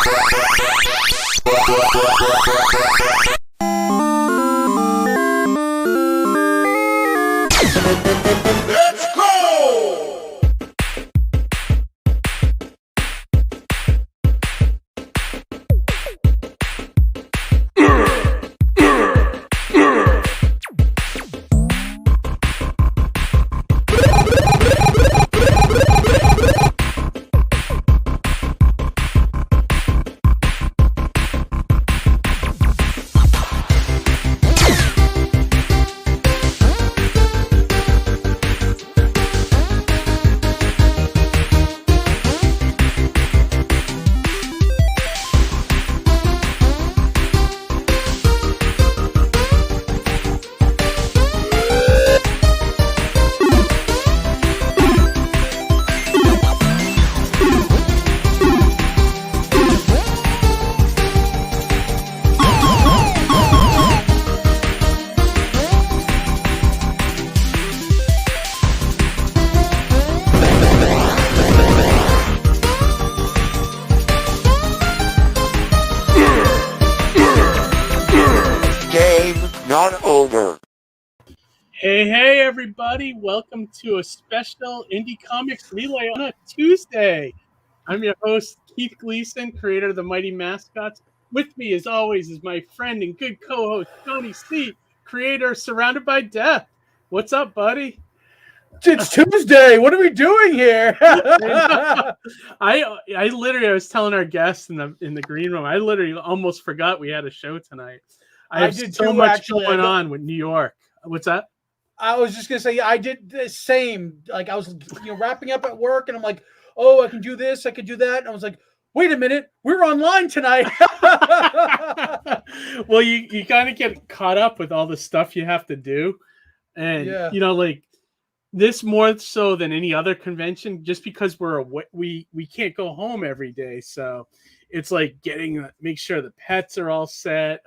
Let's go! Not over. Hey, everybody. Welcome to a special Indie Comics Relay on a Tuesday. I'm your host, Keith Gleason, creator of the Mighty Mascots. With me, as always, is my friend and good co-host, Tony C., creator of Surrounded by Death. What's up, buddy? It's Tuesday. What are we doing here? I literally, I was telling our guests in the green room, I literally almost forgot we had a show tonight. I did so much going on with New York. What's that? I was just gonna say, I did the same. Like I was, wrapping up at work, and I'm like, oh, I can do this, I could do that. And I was like, wait a minute, we're online tonight. Well, you kind of get caught up with all the stuff you have to do, and like this more so than any other convention, just because we can't go home every day, so it's like make sure the pets are all set.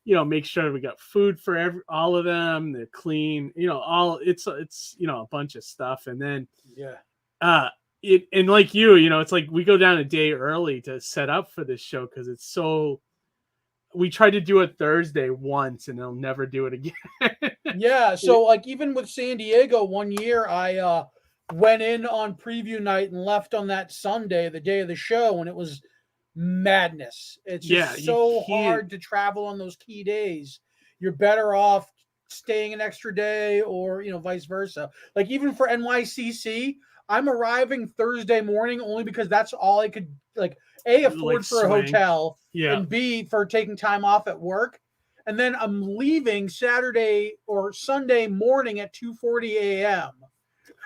Make sure we got food for all of them. They're clean. It's a bunch of stuff, and then and like it's like we go down a day early to set up for this show because it's so. We tried to do it Thursday once, and they'll never do it again. Yeah, so like even with San Diego one year, I went in on preview night and left on that Sunday, the day of the show, and it was madness. It's just so hard to travel on those key days. You're better off staying an extra day or vice versa. Like even for NYCC, I'm arriving Thursday morning only because that's all I could afford for a hotel, and B for taking time off at work. And then I'm leaving Saturday or Sunday morning at 2:40 a.m.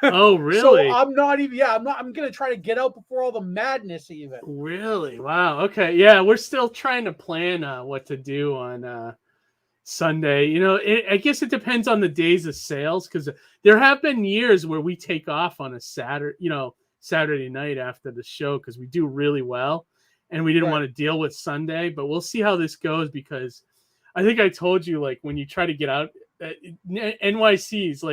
Oh, really? So I'm not even. Yeah, I'm gonna try to get out before all the madness. Even. Really? Wow. Okay. Yeah, we're still trying to plan what to do on Sunday. I guess it depends on the days of sales because there have been years where we take off on a Saturday night after the show because we do really well, and we didn't want to deal with Sunday. But we'll see how this goes because I think I told you when you try to get out, NYC's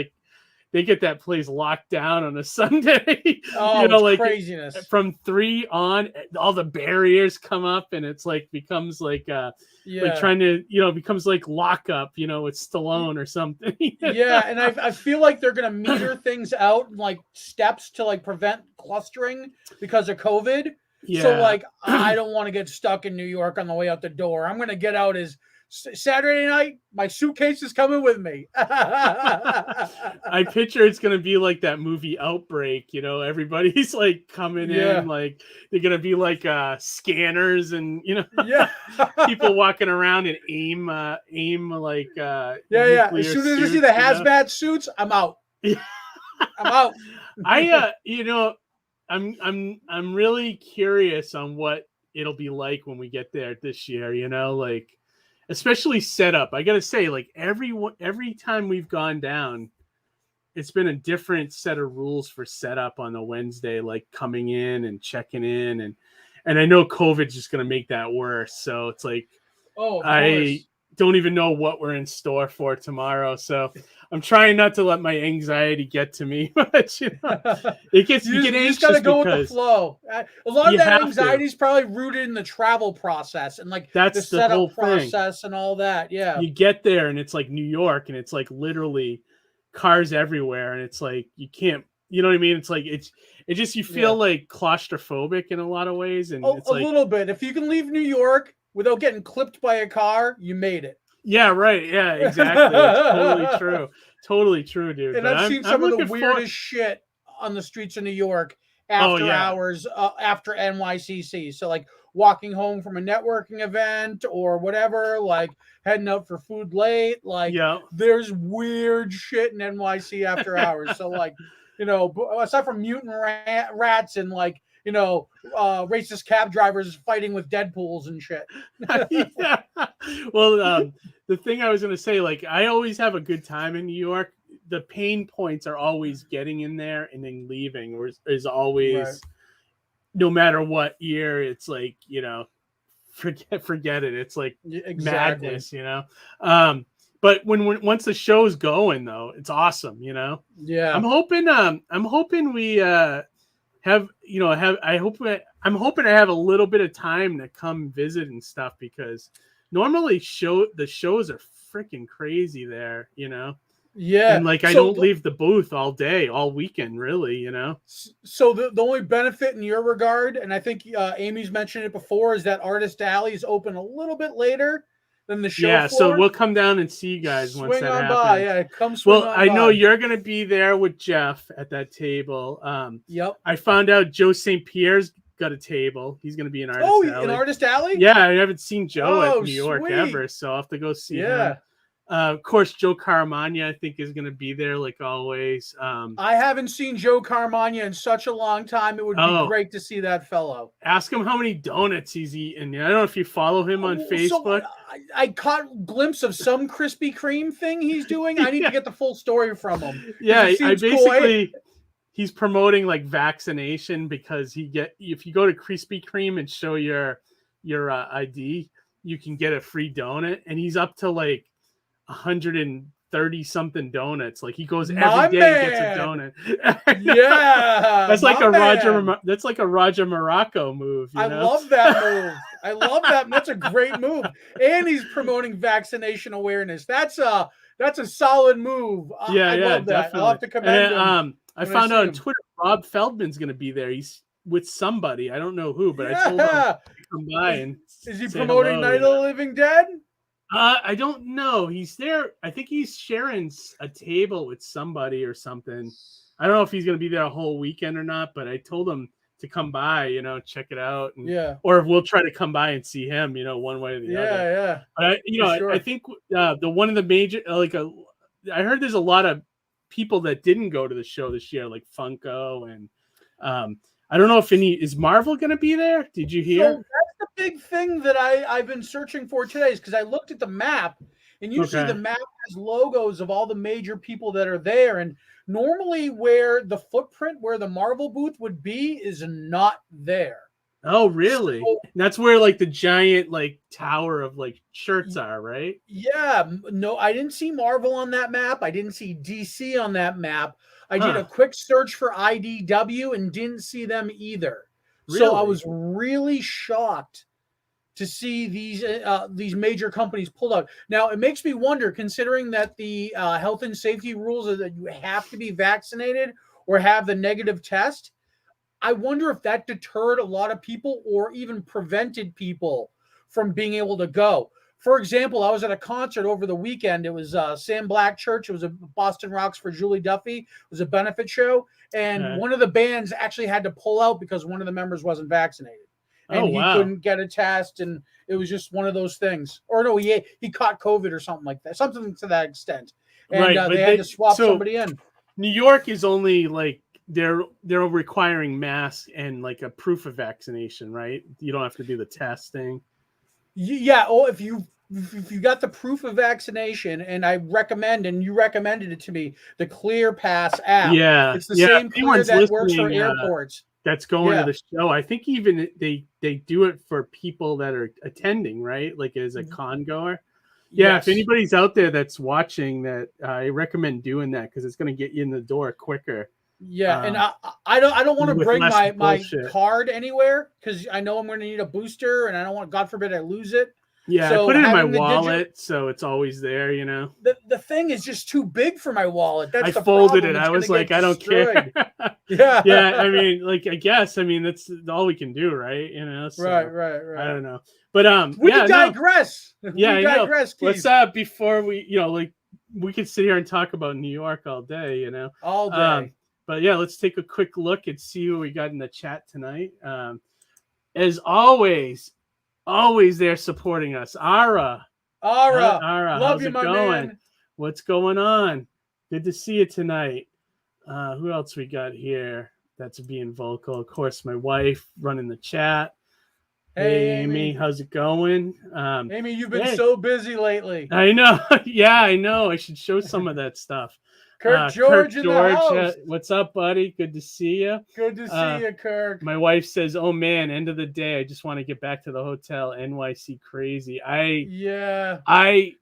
they get that place locked down on a Sunday. Oh, craziness. From 3 on, all the barriers come up, and it's becomes trying to, becomes like lockup, with Stallone or something. Yeah, and I feel like they're gonna meter things out like steps to prevent clustering because of COVID. Yeah. So I don't want to get stuck in New York on the way out the door. I'm gonna get out as Saturday night, my suitcase is coming with me. I picture it's going to be like that movie Outbreak, everybody's coming in, they're going to be scanners and, people walking around and aim As soon as you see the hazmat suits, I'm out. I'm out. I'm really curious on what it'll be like when we get there this year, especially setup. I gotta say, every time we've gone down, it's been a different set of rules for setup on the Wednesday, coming in and checking in, and I know COVID's just gonna make that worse. So it's don't even know what we're in store for tomorrow. So I'm trying not to let my anxiety get to me, but it gets you get just got to go with the because flow. A lot of that anxiety is probably rooted in the travel process and like that's the setup whole process and all that. Yeah, you get there and it's like New York, and it's like literally cars everywhere, and it's like you can't. You know what I mean? It's like you feel like claustrophobic in a lot of ways, and it's a little bit. If you can leave New York without getting clipped by a car, you made it. Yeah, right. Yeah, exactly. That's totally true. Totally true, dude. And but I've seen some of the weirdest shit on the streets of New York after hours, after NYCC. So like walking home from a networking event or whatever, like heading out for food late, like there's weird shit in NYC after hours. So like, aside from mutant rats and like, racist cab drivers fighting with Deadpools and shit. Yeah. Well, the thing I was going to say, like, I always have a good time in New York. The pain points are always getting in there and then leaving, or is always, no matter what year, it's like, forget it. It's like madness, but once the show's going though, it's awesome, Yeah. I'm hoping we I'm hoping I have a little bit of time to come visit and stuff, because normally the shows are freaking crazy there, Yeah. And like I don't leave the booth all day, all weekend, really, So the only benefit in your regard, and I think Amy's mentioned it before, is that Artist Alley is open a little bit later than the show. Yeah, floor. So we'll come down and see you guys once that happens. By. Yeah, come swing on by. I know you're gonna be there with Jeff at that table. Yep. I found out Joe St. Pierre's got a table. He's gonna be in Artist Alley. In Artist Alley? Yeah, I haven't seen Joe at New York ever, so I'll have to go see him. Of course, Joe Caramagna, I think, is going to be there like always. I haven't seen Joe Caramagna in such a long time. It would be great to see that fellow. Ask him how many donuts he's eaten. I don't know if you follow him on Facebook. I caught a glimpse of some Krispy Kreme thing he's doing. I need to get the full story from him. Yeah, he's promoting like vaccination, because if you go to Krispy Kreme and show your ID, you can get a free donut, and he's up to like 130 something donuts. Like he goes every day and gets a donut. Yeah, that's like a Roger Morocco move. I love that move. I love that. That's a great move. And he's promoting vaccination awareness. That's a solid move. I love that. Definitely. I'll have to commend him. I found out on Twitter Rob Feldman's going to be there. He's with somebody. I don't know who, but I told him to come by and is he promoting Night of the Living Dead? I don't know. He's there. I think he's sharing a table with somebody or something. I don't know if he's going to be there a whole weekend or not, but I told him to come by, check it out. And, or if we'll try to come by and see him, one way or the other. Yeah. But I think the one of the major, I heard there's a lot of people that didn't go to the show this year, like Funko, and I don't know if is Marvel going to be there? Did you hear? So that's the big thing that I've been searching for today, is because I looked at the map, and usually the map has logos of all the major people that are there. And normally where the footprint, where the Marvel booth would be, is not there. Oh, really? So, that's where like the giant like tower of like shirts are, right? Yeah. No, I didn't see Marvel on that map. I didn't see DC on that map. I did a quick search for IDW and didn't see them either. Really? So I was really shocked to see these major companies pulled out. Now, it makes me wonder, considering that the health and safety rules are that you have to be vaccinated or have the negative test. I wonder if that deterred a lot of people or even prevented people from being able to go. For example, I was at a concert over the weekend. It was Sam Black Church. It was a Boston Rocks for Julie Duffy. It was a benefit show. And one of the bands actually had to pull out because one of the members wasn't vaccinated. And he couldn't get a test. And it was just one of those things. Or no, he caught COVID or something like that. Something to that extent. And they had to swap somebody in. New York is only like, they're requiring masks and like a proof of vaccination, right? You don't have to do the testing. Yeah. Oh, if you got the proof of vaccination, and I recommend, and you recommended it to me, the Clear Pass app. Yeah, it's the same Clear that works for airports. That's going to the show. I think even they do it for people that are attending, right? Like as a con goer. Yeah, if anybody's out there that's watching that, I recommend doing that because it's going to get you in the door quicker. Yeah, and I don't want to bring my card anywhere because I know I'm going to need a booster, and I don't want, God forbid, I lose it. Yeah, so I put it in my wallet, so it's always there. You know, the thing is just too big for my wallet. That's I folded it. I was like, I don't care. Yeah, yeah. I mean, like, I guess. I mean, that's all we can do, right? You know. So, right. I don't know, but we digress. Yeah, we digress. Let's before we, like, we could sit here and talk about New York all day. You know, all day. But yeah, let's take a quick look and see what we got in the chat tonight. As always there supporting us. Ara, love you, my man. What's going on? Good to see you tonight. Who else we got here that's being vocal? Of course, my wife running the chat. Hey, Amy, how's it going? Amy, you've been so busy lately. I know. Yeah, I know. I should show some of that stuff. Kirk George in the house. What's up, buddy? Good to see you. Good to see you, Kirk. My wife says, "Oh man, end of the day, I just want to get back to the hotel. NYC crazy." I am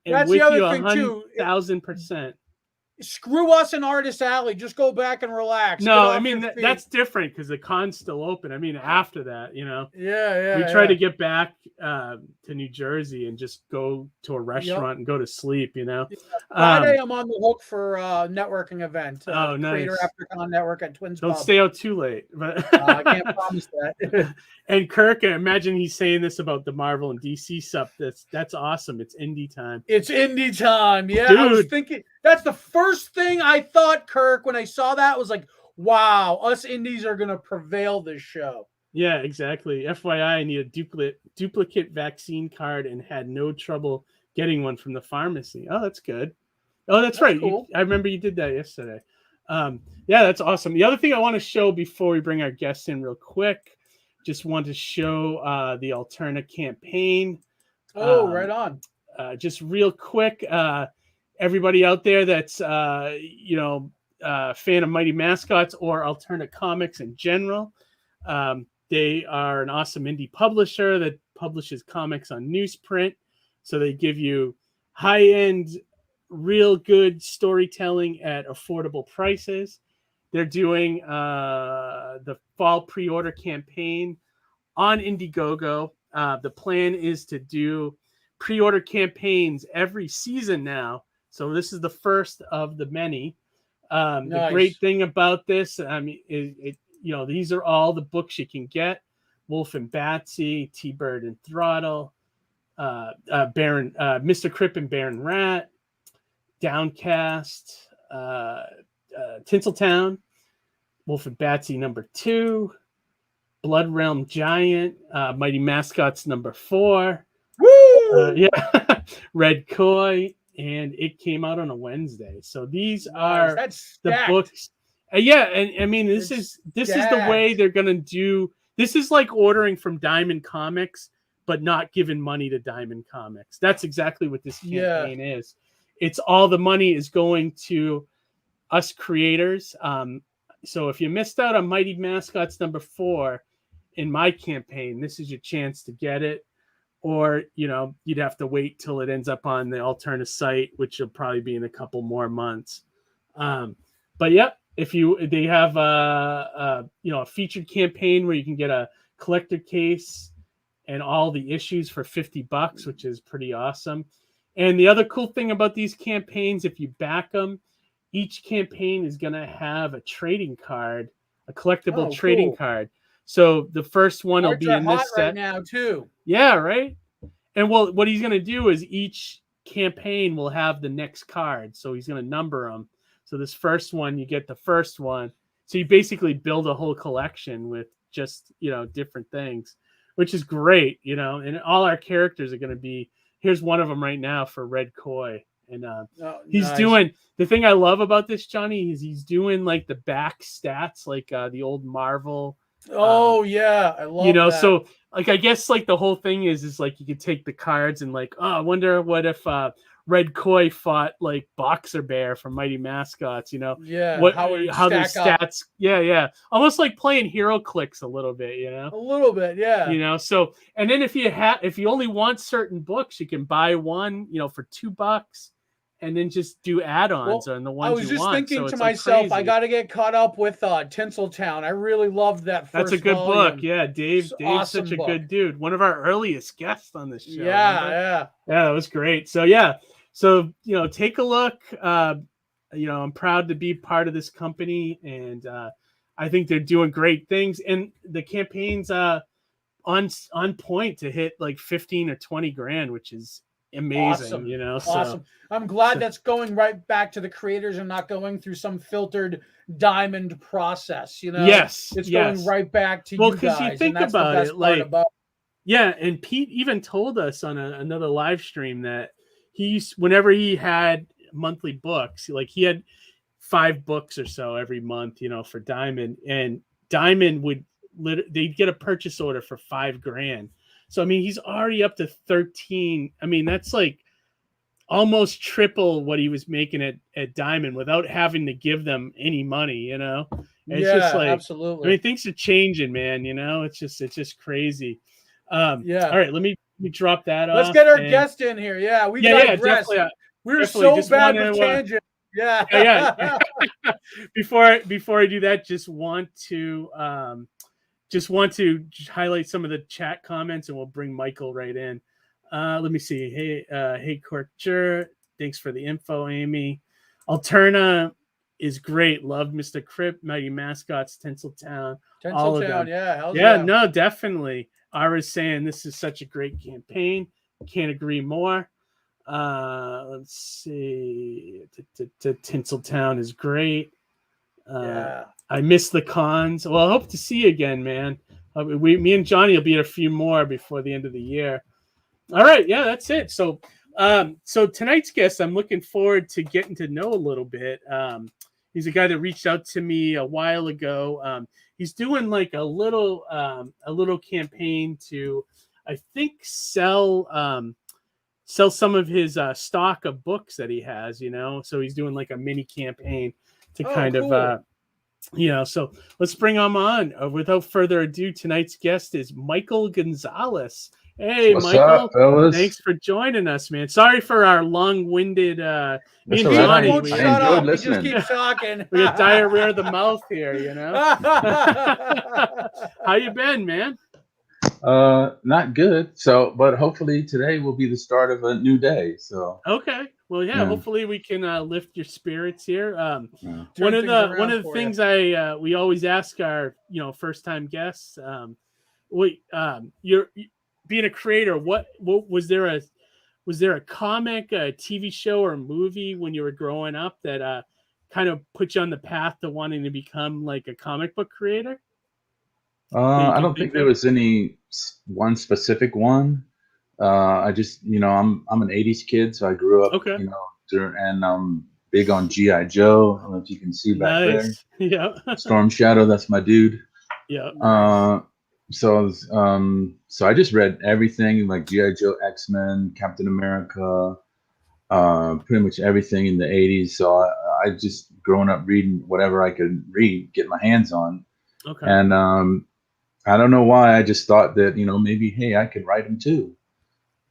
That's with the other you thing too. 1,000%. Screw us in Artist Alley. Just go back and relax. No, I mean that's different because the con's still open. I mean, after that, you know. Yeah. We try to get back to New Jersey and just go to a restaurant and go to sleep. You know. Friday, I'm on the hook for a networking event. Nice. Creator Africon Network at Twins. Don't stay out too late. But I can't promise that. And Kirk, I imagine he's saying this about the Marvel and DC stuff. That's awesome. It's indie time. It's indie time. Yeah, dude. I was thinking that's the first thing I thought, Kirk, when I saw that was like, wow, us indies are going to prevail this show. Yeah, exactly. FYI, I need a duplicate vaccine card and had no trouble getting one from the pharmacy. Oh, that's good. Oh, that's right. Cool. I remember you did that yesterday. Yeah, that's awesome. The other thing I want to show before we bring our guests in real quick, just want to show the Alterna campaign. Right on. Just real quick, everybody out there that's fan of Mighty Mascots or Alterna Comics in general, they are an awesome indie publisher that publishes comics on newsprint. So they give you high-end, real good storytelling at affordable prices. They're doing the fall pre-order campaign on Indiegogo. The plan is to do pre-order campaigns every season now. So this is the first of the many. Nice. The great thing about this, I mean, these are all the books you can get: Wolf and Batsy, T-Bird and Throttle, Baron, Mr. Crip and Baron Rat, Downcast, Tinseltown, Wolf and Batsy #2, Blood Realm Giant, Mighty Mascots #4. Woo! Red Koi, and it came out on a Wednesday. So these are the books. And I mean, this is the way they're gonna do. This is like ordering from Diamond Comics, but not giving money to Diamond Comics. That's exactly what this campaign is. It's all the money is going to us creators. So if you missed out on Mighty Mascots #4 in my campaign, this is your chance to get it. Or, you'd have to wait till it ends up on the Alterna site, which will probably be in a couple more months. But yeah, they have a featured campaign where you can get a collector case and all the issues for $50, which is pretty awesome. And the other cool thing about these campaigns, if you back them, each campaign is going to have a trading card, a collectible trading card. So the first one will be in this set right now too. Yeah, right. And what he's going to do is each campaign will have the next card. So he's going to number them. So this first one, you get the first one. So you basically build a whole collection with just, different things, which is great, and all our characters are going to be, here's one of them right now for Red Koi. And he's doing, the thing I love about this, Johnny, is he's doing like the back stats, like the old Marvel Oh yeah, I love that. So like I guess like the whole thing is like you could take the cards and like, oh, I wonder what if Red Koi fought like Boxer Bear from Mighty Mascots, Yeah, how their stats, yeah, almost like playing Hero Clicks a little bit, a little bit, yeah, So and then if you only want certain books, you can buy one, for $2, and then just do add-ons on the ones you want. I was just thinking to myself, I got to get caught up with Tinseltown. I really loved that first That's a good volume. book. Yeah, Dave's awesome such a book. good dude. One of our earliest guests on this show. Yeah. Yeah, that was great. So yeah. So, take a look. I'm proud to be part of this company, and I think they're doing great things. And the campaign's on point to hit like 15 or 20 grand, which is amazing. Awesome. I'm glad that's going right back to the creators and not going through some filtered diamond process. Yes, it's going right back to you guys. Because you think about it, like, yeah, and Pete even told us on another live stream that whenever he had monthly books, like he had 5 books or so every month, for Diamond, and Diamond they'd get a purchase order for $5 grand. So, I mean, he's already up to 13. I mean, that's like almost triple what he was making at Diamond without having to give them any money, It's just like, absolutely. I mean, things are changing, man, It's just crazy. Yeah. All right, let me drop that off. Let's get our guest in here. Yeah, we digress. We're so bad with tangents. Yeah. Before I do that, just want to highlight some of the chat comments, and we'll bring Michael right in. Let me see. Hey, Corcher. Thanks for the info, Amy. Alterna is great. Love Mr. Crip, Mighty Mascots, Tinseltown. All of them. Yeah. No, definitely. Ara's saying this is such a great campaign. Can't agree more. Let's see. Tinseltown is great. I miss the cons. Well, I hope to see you again, man. Me and Johnny will be at a few more before the end of the year. All right, yeah, that's it. So tonight's guest, I'm looking forward to getting to know a little bit. He's a guy that reached out to me a while ago. He's doing like a little campaign to, I think, sell some of his stock of books that he has. So he's doing like a mini campaign to cool. So let's bring him on. Without further ado, tonight's guest is Michael Gonzalez. Hey, What's Michael. Up, fellas? Thanks for joining us, man. Sorry for our long-winded. Me and Johnny, won't shut up. He just keeps talking. We got diarrhea of the mouth here, How you been, man? Not good. So, but hopefully today will be the start of a new day. So. Okay. Well, yeah. Hopefully we can lift your spirits here. One of the things we always ask our first time guests. You're being a creator. What was there a comic, a TV show, or a movie when you were growing up that kind of put you on the path to wanting to become like a comic book creator? I don't think there was any one specific one. I just, I'm an 80s kid, so I grew up, and I'm big on G.I. Joe. I don't know if you can see back there. Yeah. Storm Shadow, that's my dude. Yeah. So I just read everything like G.I. Joe, X-Men, Captain America, pretty much everything in the 80s. So I just growing up reading whatever I could read, get my hands on. Okay. And I don't know why, I just thought that, maybe, hey, I could write them too.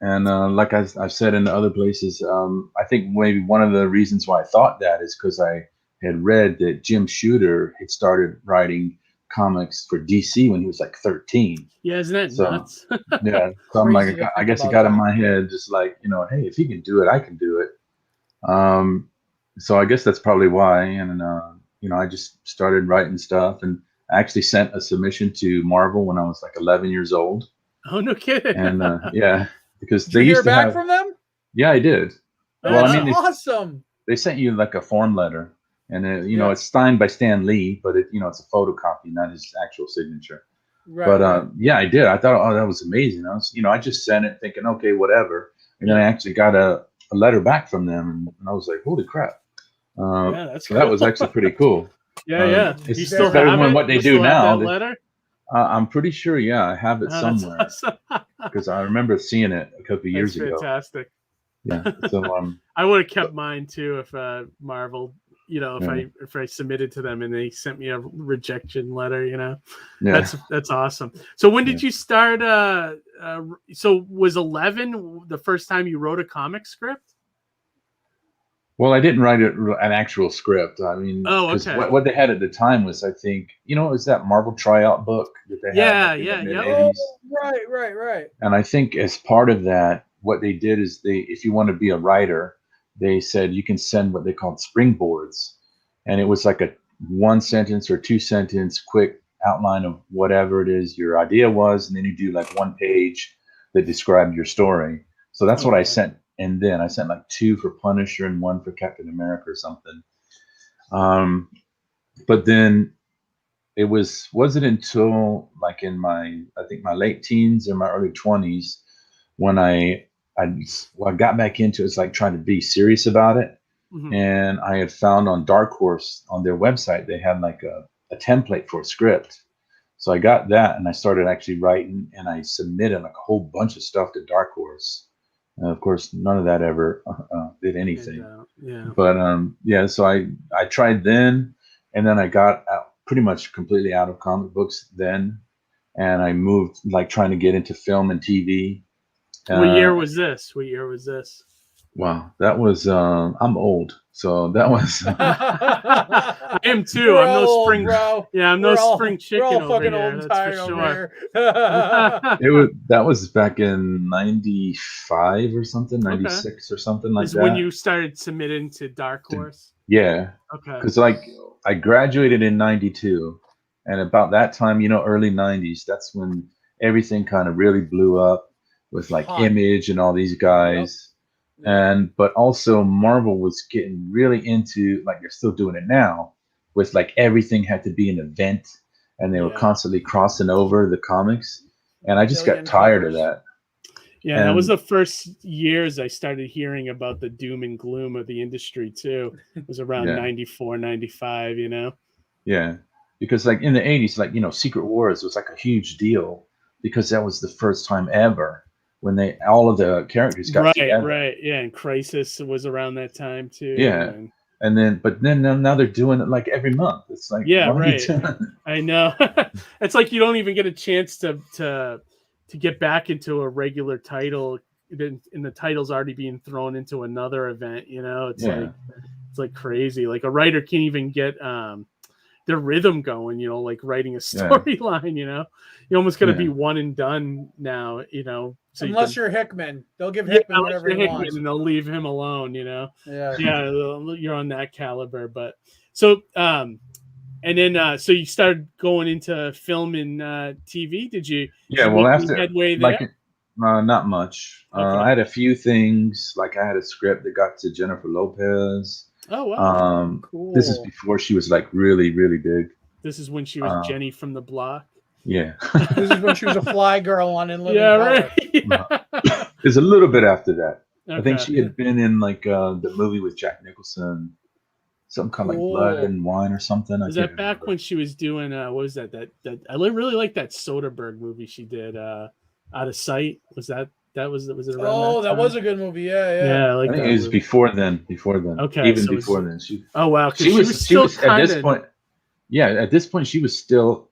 And like I've said in other places, I think maybe one of the reasons why I thought that is because I had read that Jim Shooter had started writing comics for DC when he was like 13. Yeah, isn't that nuts? Yeah. So I'm like, I guess it got in my head, just like, hey, if he can do it, I can do it. So I guess that's probably why. And, I just started writing stuff, and I actually sent a submission to Marvel when I was like 11 years old. Oh, no kidding. And because did you hear back from them? Yeah, I did. That's awesome. They sent you like a form letter. And it's signed by Stan Lee, but it's a photocopy, not his actual signature. Right. But I did. I thought, oh, that was amazing. I just sent it thinking, okay, whatever. And then I actually got a letter back from them, and I was like, holy crap. That's so cool. That was actually pretty cool. Yeah. It's still better than what they do now. That letter? I'm pretty sure. Yeah, I have it Oh, that's somewhere awesome. because I remember seeing it a couple years That's ago. fantastic. Yeah. So I would have kept mine too if Marvel, yeah. if I submitted to them and they sent me a rejection letter, Yeah. That's awesome. So when did Yeah. you start? So was 11 the first time you wrote a comic script? Well, I didn't write an actual script. I mean, Oh, because okay. what they had at the time was, I think, it was that Marvel tryout book that they had like in the mid Yep. Oh, 80s. right. And I think as part of that, what they did is if you want to be a writer, they said you can send what they called springboards. And it was like a 1 sentence or 2 sentence quick outline of whatever it is your idea was. And then you do like 1 page that described your story. So that's what I sent. And then I sent like 2 for Punisher and 1 for Captain America or something. But then it wasn't until like in I think my late teens or my early 20s when I got back into it. It's like trying to be serious about it. Mm-hmm. And I had found on Dark Horse on their website, they had like a template for a script. So I got that and I started actually writing, and I submitted like a whole bunch of stuff to Dark Horse. And of course, none of that ever did anything. Yeah. But so I tried then, and then I got pretty much completely out of comic books then, and I moved like trying to get into film and TV. What year was this? Wow, that was I'm old, so that was. I am too. We're I'm no all spring, bro. yeah, I'm We're no all, spring chicken we're all over fucking here. old and That's tired for over sure. here. That was back in 95 or something, 96 or something like Is that. when you started submitting to Dark Horse? Yeah. Okay. Because like I graduated in 92, and about that time, early 90s, that's when everything kind of really blew up with like Image and all these guys. Yep. But also Marvel was getting really into, like they're still doing it now, with like everything had to be an event, and they were constantly crossing over the comics, and I just got tired of that. Yeah, that was the first years I started hearing about the doom and gloom of the industry too. It was around 94, 95, Yeah, because like in the 80s, like Secret Wars was like a huge deal because that was the first time ever when all of the characters got together. Right. Yeah, and Crisis was around that time too. Yeah. And then now they're doing it like every month. It's like, right. I know. It's like you don't even get a chance to get back into a regular title, and the title's already being thrown into another event. It's like crazy. Like a writer can't even get their rhythm going. Like writing a storyline. You almost got to be one and done now. So unless you're Hickman, they'll give Hickman whatever he wants, and they'll leave him alone. Yeah, you're on that caliber. But so, and then so you started going into film and TV. Did you? Well, after headway there? Not much. Okay. I had a few things. Like I had a script that got to Jennifer Lopez. Oh wow! Cool. This is before she was like really, really big. This is when she was Jenny from the Block. Yeah. This is when she was a fly girl on In Living Color. Right. Yeah. It's a little bit after that. Okay. I think she had been in like the movie with Jack Nicholson, something kind of like Blood and Wine or something. Was that back when she was doing what was that I really like that Soderbergh movie she did, Out of Sight? Was it around that was a good movie. Yeah, I think it was before then. Okay, even before then. Wow, she was still at this point. Yeah, at this point she was still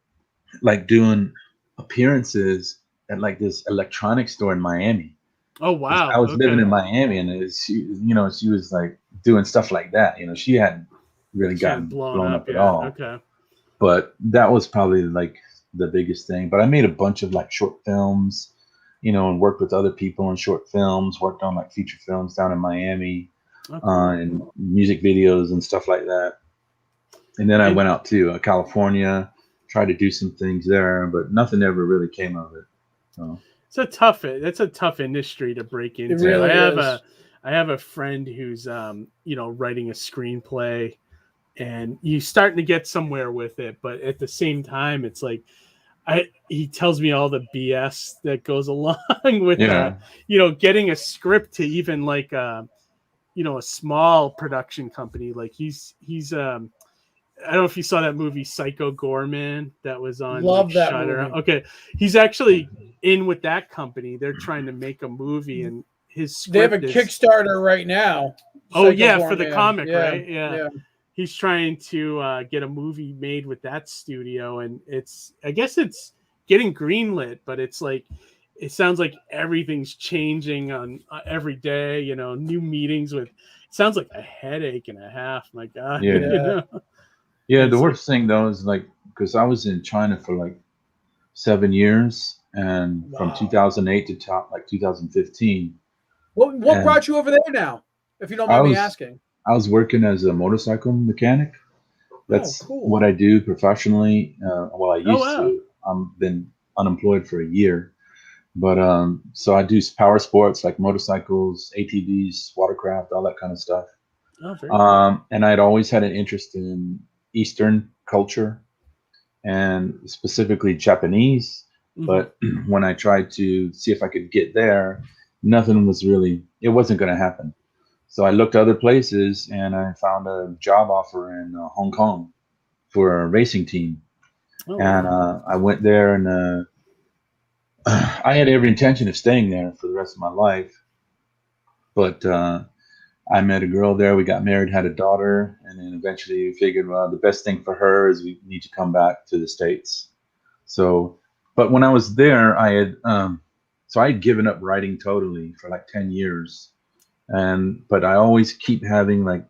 like doing appearances at like this electronics store in Miami. Oh wow! I was living in Miami, and she was like doing stuff like that. She hadn't really gotten blown up at all. Okay. But that was probably like the biggest thing. But I made a bunch of like short films, and worked with other people in short films. Worked on like feature films down in Miami, and music videos and stuff like that. And then I went out to California. Tried to do some things there, but nothing ever really came of it. So. It's a tough industry to break into. It really I have a friend who's writing a screenplay, and you're starting to get somewhere with it, but at the same time, it's like he tells me all the BS that goes along with getting a script to even like a small production company. Like he's I don't know if you saw that movie Psycho Gorman that was on Love that Shudder. movie. Okay, he's actually in with that company. They're trying to make a movie, and his They have a script is Kickstarter right now. oh Psycho yeah, for the Gorman. comic, Yeah, right? Yeah. He's trying to get a movie made with that studio, and I guess it's getting greenlit, but it's like it sounds like everything's changing on every day. You know, new meetings with. It sounds like a headache and a half. My God. Yeah. You know? Yeah, the worst thing though is like because I was in China for like 7 years, and from 2008 to like 2015. What brought you over there now, if you don't mind me asking? I was working as a motorcycle mechanic. That's cool. what I do professionally. Well, I used to. I've been unemployed for a year, but so I do power sports like motorcycles, ATVs, watercraft, all that kind of stuff. Oh, very cool. And I'd always had an interest in Eastern culture and specifically Japanese. Mm-hmm. But when I tried to see if I could get there, nothing was really, it wasn't going to happen. So I looked other places and I found a job offer in Hong Kong for a racing team. Oh, and I went there and I had every intention of staying there for the rest of my life. But I met a girl there. We got married, had a daughter, and then eventually we figured, well, the best thing for her is we need to come back to the States. So, but when I was there, I had given up writing totally for like 10 years. But I always keep having like,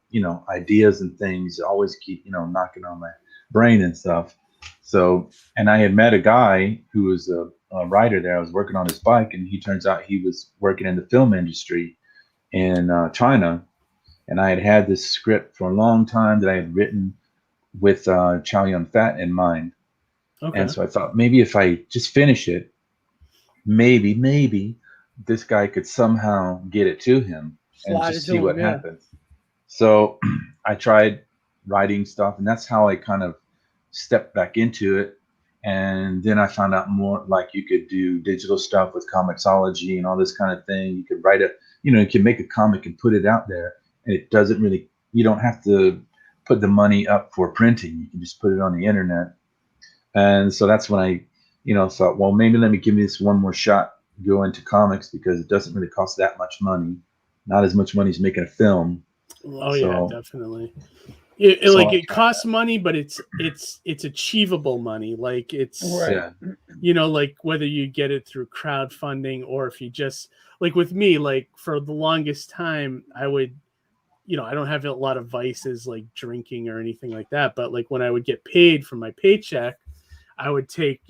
ideas and things, always keep, knocking on my brain and stuff. So, and I had met a guy who was a writer there. I was working on his bike, and he turns out he was working in the film industry in China. And I had this script for a long time that I had written with Chow Yun-fat in mind. Okay. And so I thought maybe if I just finish it, maybe this guy could somehow get it to him and just see what happens. So I tried writing stuff, and that's how I kind of stepped back into it. And then I found out more, like you could do digital stuff with Comixology and all this kind of thing. You could write it, you can make a comic and put it out there, and it doesn't really, you don't have to put the money up for printing. You can just put it on the internet. And so that's when I, thought, well, maybe let me give me this one more shot, go into comics, because it doesn't really cost that much money. Not as much money as making a film. Oh, yeah, definitely. It costs money, but it's achievable money. Like it's, right. Like whether you get it through crowdfunding or if you just, like with me, like for the longest time, I would, I don't have a lot of vices like drinking or anything like that. But like when I would get paid from my paycheck, I would take,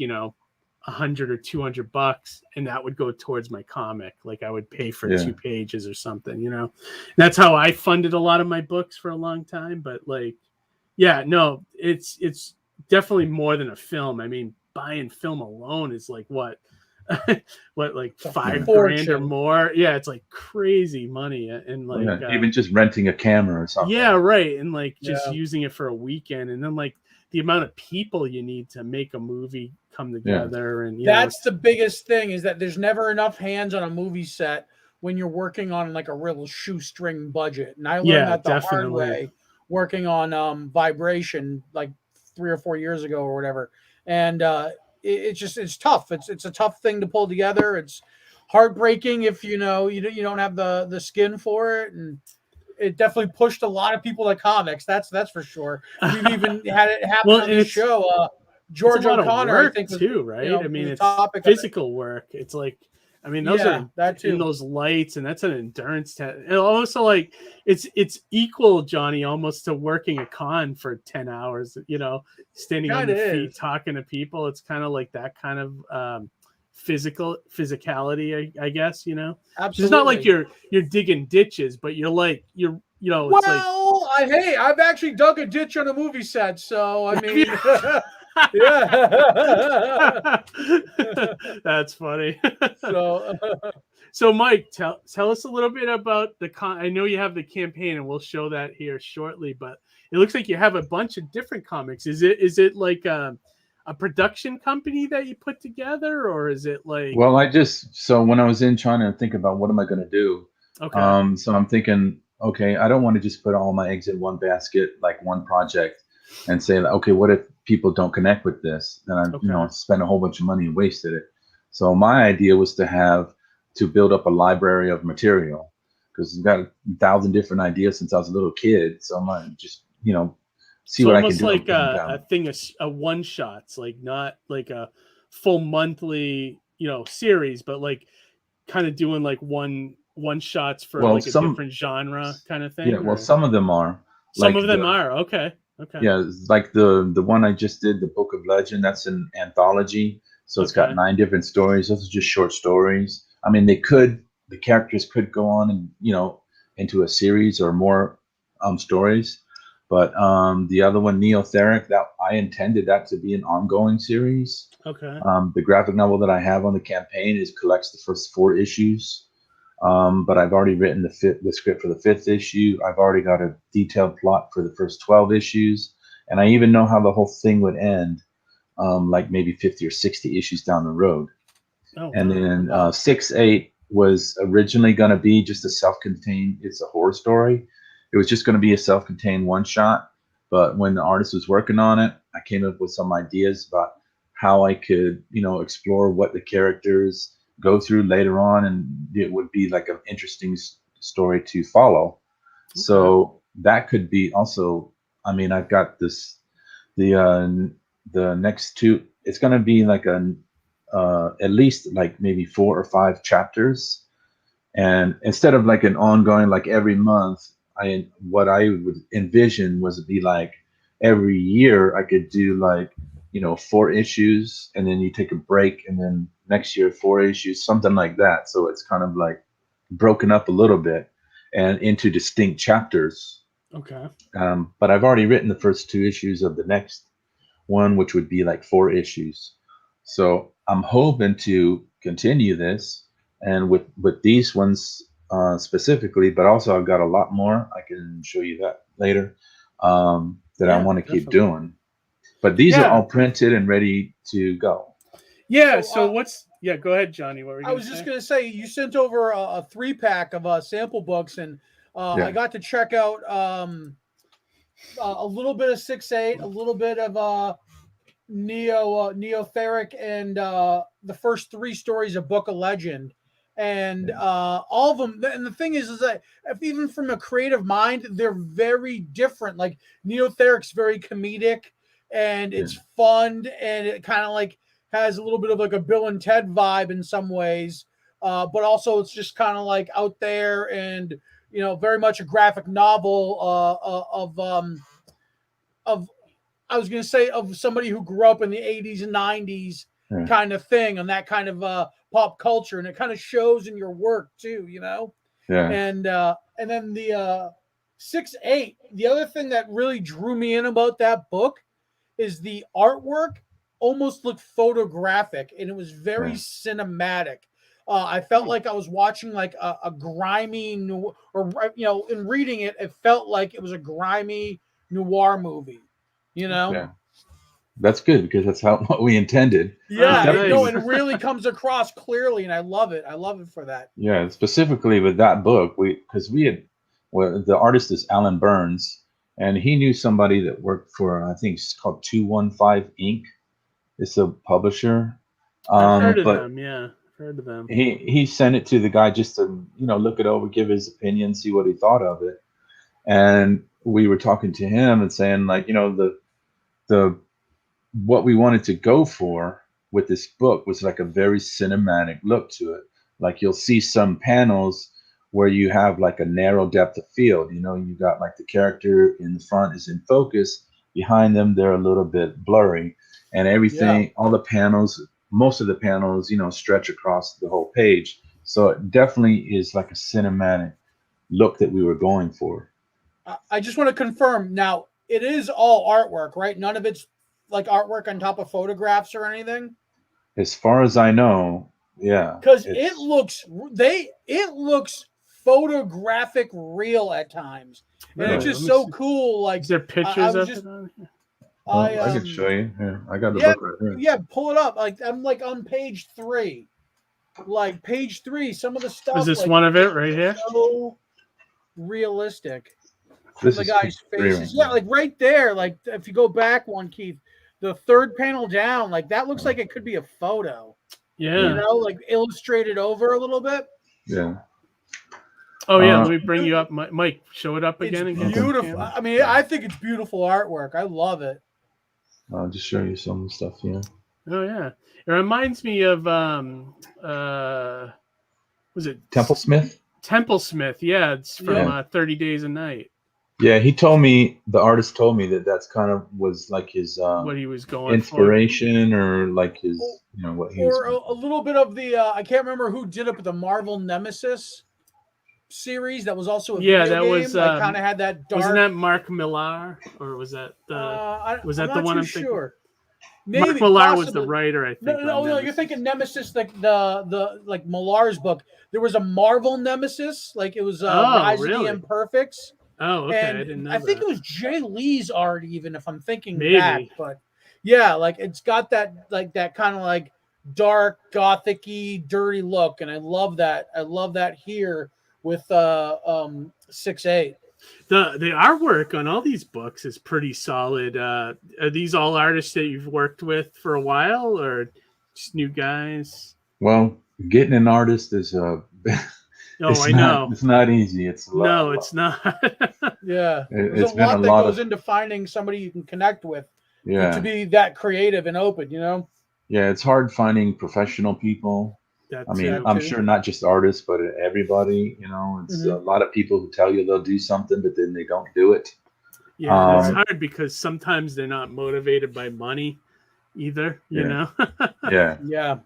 $100 or $200, and that would go towards my comic. Like I would pay for 2 pages or something, That's how I funded a lot of my books for a long time. But like, yeah, no, it's definitely more than a film. I mean, buying film alone is like what like $5,000 or more. Yeah, it's like crazy money. And like even just renting a camera or something. Yeah, right. And like just using it for a weekend, and then like the amount of people you need to make a movie come together. And that's the biggest thing, is that there's never enough hands on a movie set when you're working on like a real shoestring budget. And I learned that the hard way working on Vibration like 3 or 4 years ago or whatever. And it's tough. It's a tough thing to pull together. It's heartbreaking if you don't have the skin for it, and it definitely pushed a lot of people to comics. That's for sure. We've even had it happen on the show. George O'Connor, I think, too, right? I mean, it's physical work. It's like, I mean, those are in those lights, and that's an endurance test. And also, like, it's equal, Johnny, almost to working a con for 10 hours. Standing on your feet, talking to people. It's kind of like that kind of physicality, I guess. Absolutely. It's not like you're digging ditches, but you're like Well, I've actually dug a ditch on a movie set, so I mean. Yeah, that's funny. So Mike, tell us a little bit about the con. I know you have the campaign, and we'll show that here shortly. But it looks like you have a bunch of different comics. Is it like a production company that you put together, or is it like? Well, so when I was in China, thinking about what am I going to do. Okay. So I'm thinking, okay, I don't want to just put all my eggs in one basket, like one project. and say, like, okay, what if people don't connect with this? Then I spent a whole bunch of money and wasted it. So my idea was to build up a library of material, because I've got 1,000 different ideas since I was a little kid. So I'm like, just see what I can do. Almost like a thing, a one shots, like not like a full monthly series, but like kind of doing like one shots for like a different genre kind of thing. Yeah, well, some of them are. Some of them are okay. Yeah, like the one I just did, the Book of Legend. That's an anthology, so it's got 9 different stories. Those are just short stories. I mean, the characters could go on and into a series or more stories, but the other one, Neotheric, that I intended that to be an ongoing series. Okay. The graphic novel that I have on the campaign collects the first 4 issues. But I've already written the script for the 5th issue. I've already got a detailed plot for the first 12 issues, and I even know how the whole thing would end, like maybe 50 or 60 issues down the road. And then 6-8 was originally going to be just a self-contained. It's a horror story. It was just going to be a self-contained one-shot. But when the artist was working on it, I came up with some ideas about how I could, explore what the characters go through later on, and it would be like an interesting story to follow. So that could be also. I mean, I've got the next 2. It's going to be like at least like maybe 4 or 5 chapters, and instead of like an ongoing, like every month, what I would envision was to be like every year I could do like 4 issues, and then you take a break, and then next year 4 issues, something like that. So it's kind of like broken up a little bit and into distinct chapters. Okay. But I've already written the first 2 issues of the next one, which would be like 4 issues. So I'm hoping to continue this, and with these ones specifically, but also I've got a lot more. I can show you that later that I want to keep doing. But these are all printed and ready to go. Yeah. So go ahead, Johnny. What were you I was just going to say, you sent over a 3-pack of sample books, and I got to check out a little bit of 6-8, a little bit of Neotheric, and the first 3 stories of Book of Legend. And all of them. And the thing is that if even from a creative mind, they're very different. Like Neotheric's very comedic, and it's fun, and it kind of like has a little bit of like a Bill and Ted vibe in some ways, but also it's just kind of like out there, and very much a graphic novel of I was going to say of somebody who grew up in the 80s and 90s kind of thing, and that kind of pop culture, and it kind of shows in your work too, And then the 6-8, the other thing that really drew me in about that book is the artwork almost looked photographic, and it was very cinematic. I felt like I was watching like a grimy in reading it, it felt like it was a grimy noir movie, Yeah. That's good, because that's what we intended. Yeah, it really comes across clearly, and I love it. I love it for that. Yeah, specifically with that book, the artist is Alan Burns, and he knew somebody that worked for, I think it's called 215 Inc. It's a publisher. I've heard of them. Yeah, heard of them. He sent it to the guy just to look it over, give his opinion, see what he thought of it, and we were talking to him and saying like the what we wanted to go for with this book was like a very cinematic look to it. Like you'll see some panels where you have like a narrow depth of field. You got like the character in the front is in focus, behind them they're a little bit blurry, and everything, all the panels, most of the panels, stretch across the whole page. So it definitely is like a cinematic look that we were going for. I just want to confirm now, it is all artwork, right? None of it's like artwork on top of photographs or anything? As far as I know, yeah. Because it looks photographic real at times. And it's just so cool. Like, is there pictures of it on here? I can show you. Here, I got the book right here. Yeah, pull it up. Like I'm like on page 3. Like page 3, some of the stuff. Is this like, one of it right here? So realistic. from the guys' faces. Yeah, like right there. Like if you go back one, Keith, the third panel down, like that looks like it could be a photo. Yeah. You know, like illustrated over a little bit. Yeah. Oh yeah, let me bring you up, Mike. Show it up again. It's beautiful. I mean, I think it's beautiful artwork. I love it. I'll just show you some stuff here. Oh yeah, it reminds me of was it Templesmith? Templesmith, yeah, it's from 30 Days a Night. Yeah, he told me, the artist told me that that's kind of was like his what he was going inspiration for. Or like his, you know, what he was. Or a little bit of the I can't remember who did it, but the Marvel Nemesis series that was also a video that game. was like, kind of had that dark. Wasn't that Mark Millar, or was that the one I'm thinking? Maybe Mark Millar was the writer, I think. No, you're thinking Nemesis, like the like Millar's book. There was a Marvel Nemesis, like it was Rise of the Imperfects. Oh, okay. And I didn't know. I think it was Jay Lee's art, even if I'm thinking maybe. that. But yeah, like it's got that like that kind of like dark, gothic-y, dirty look, and I love that. I love that here with 6-8. The artwork on all these books is pretty solid. Are these all artists that you've worked with for a while, or just new guys? Well, getting an artist is I know it's not easy. It's it's not. Yeah, there's a lot that goes into finding somebody you can connect with. Yeah, to be that creative and open, you know. Yeah, it's hard finding professional people. I mean, I'm sure not just artists, but everybody. You know, it's a lot of people who tell you they'll do something, but then they don't do it. Yeah, it's hard because sometimes they're not motivated by money either. You know. Yeah.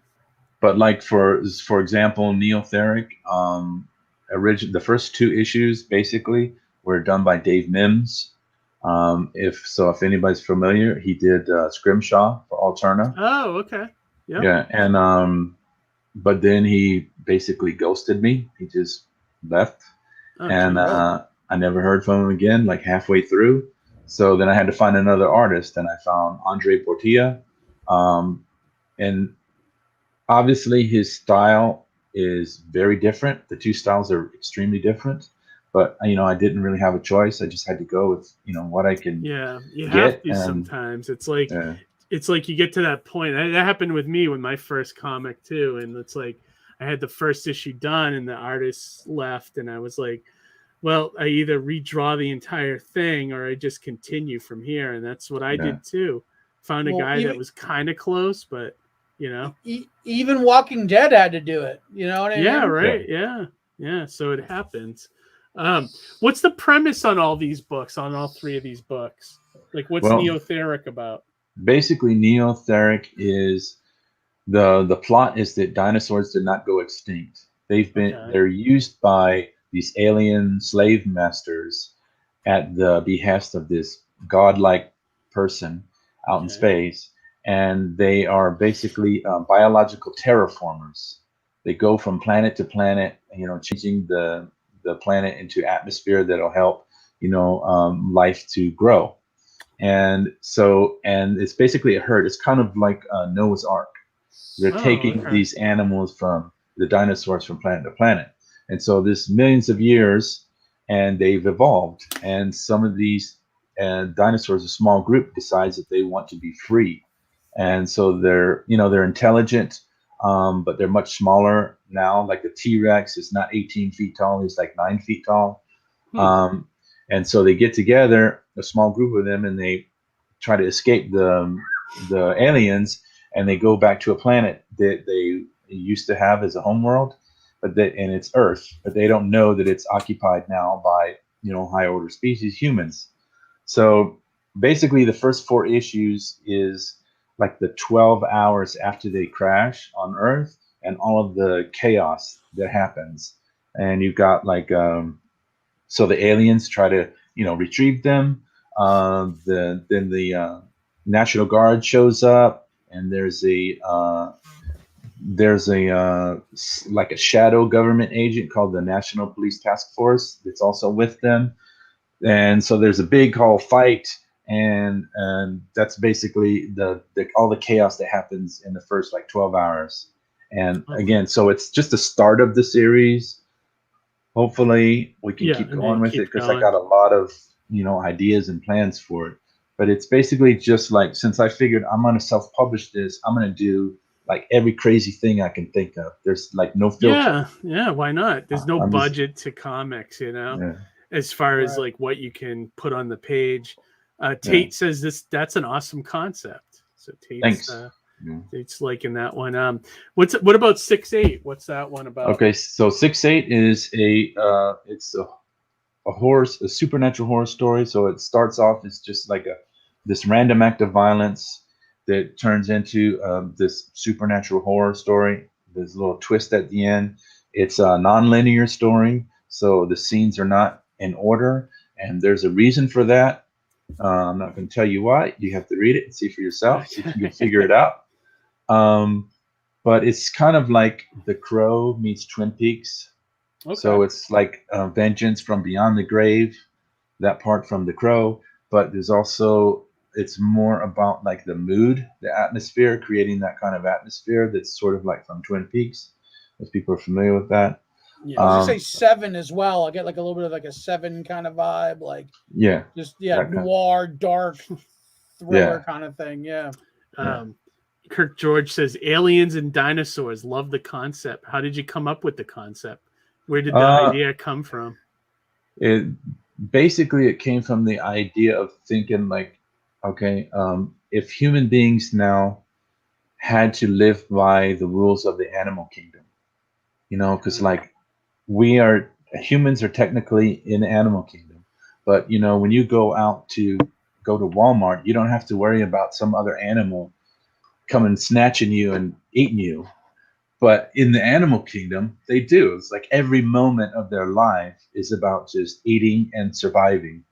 But like for example, Neotheric, the first 2 issues basically were done by Dave Mims. If anybody's familiar, he did Scrimshaw for Alterna. Oh, okay. Yep. Yeah, and but then he basically ghosted me. He just left, and I never heard from him again. Like halfway through, so then I had to find another artist, and I found Andre Portilla, and obviously his style is very different. The 2 styles are extremely different. But you know, I didn't really have a choice. I just had to go with what I can. Yeah, you have to sometimes. It's like you get to that point. That happened with me with my first comic too, and it's like I had the first issue done, and the artist left, and I was like, well, I either redraw the entire thing or I just continue from here, and that's what I did too. Found a guy that was kind of close, but even Walking Dead had to do it. You know what I mean? Yeah, right. Yeah. So it happens. What's the premise on all these books, on all 3 of these books? Like, what's Neotheric about? Basically, Neotheric is the plot is that dinosaurs did not go extinct. They're used by these alien slave masters at the behest of this godlike person out in space, and they are basically biological terraformers. They go from planet to planet, changing the planet into atmosphere that'll help life to grow. And it's basically a herd. It's kind of like Noah's Ark. They're taking these animals from the dinosaurs from planet to planet, and so this millions of years, and they've evolved, and some of these dinosaurs, a small group, decides that they want to be free, and so they're intelligent, but they're much smaller now. Like the T-Rex is not 18 feet tall; he's like 9 feet tall. And so they get together, a small group of them, and they try to escape the aliens, and they go back to a planet that they used to have as a homeworld, and it's Earth, but they don't know that it's occupied now by high order species, humans. So basically, the first 4 issues is like the 12 hours after they crash on Earth and all of the chaos that happens. And you've got like, so the aliens try to, retrieve them. Then the National Guard shows up, and there's like a shadow government agent called the National Police Task Force that's also with them. And so there's a big whole fight. And that's basically all the chaos that happens in the first like 12 hours. And again, so it's just the start of the series. Hopefully we can keep going with it, because I got a lot of ideas and plans for it. But it's basically just like, since I figured I'm going to self-publish this, I'm going to do like every crazy thing I can think of. There's like no filter. Yeah, why not? There's no I'm just- budget to comics, yeah. as far as like what you can put on the page. Tate says that's an awesome concept. So Tate's Tate's liking that one. What about 6-8? What's that one about? Okay, so 6-8 is it's a supernatural horror story. So it starts off as just like this random act of violence that turns into this supernatural horror story. There's a little twist at the end. It's a non-linear story, so the scenes are not in order, and there's a reason for that. I'm not going to tell you why. You have to read it and see for yourself, see if you can figure it out. But it's kind of like The Crow meets Twin Peaks. Okay. So it's like Vengeance from Beyond the Grave, that part from The Crow. But there's also, it's more about like the mood, the atmosphere, creating that kind of atmosphere that's sort of like from Twin Peaks, if people are familiar with that. Yeah, I was gonna say 7 as well. I get like a little bit of like a 7 kind of vibe, like noir, dark thriller kind of thing. Yeah. Kirk George says aliens and dinosaurs. Love the concept. How did you come up with the concept? Where did the idea come from? It came from the idea of thinking like, okay, if human beings now had to live by the rules of the animal kingdom, because like humans are technically in the animal kingdom, but when you go to Walmart, you don't have to worry about some other animal coming snatching you and eating you. But in the animal kingdom, they do. It's like every moment of their life is about just eating and surviving.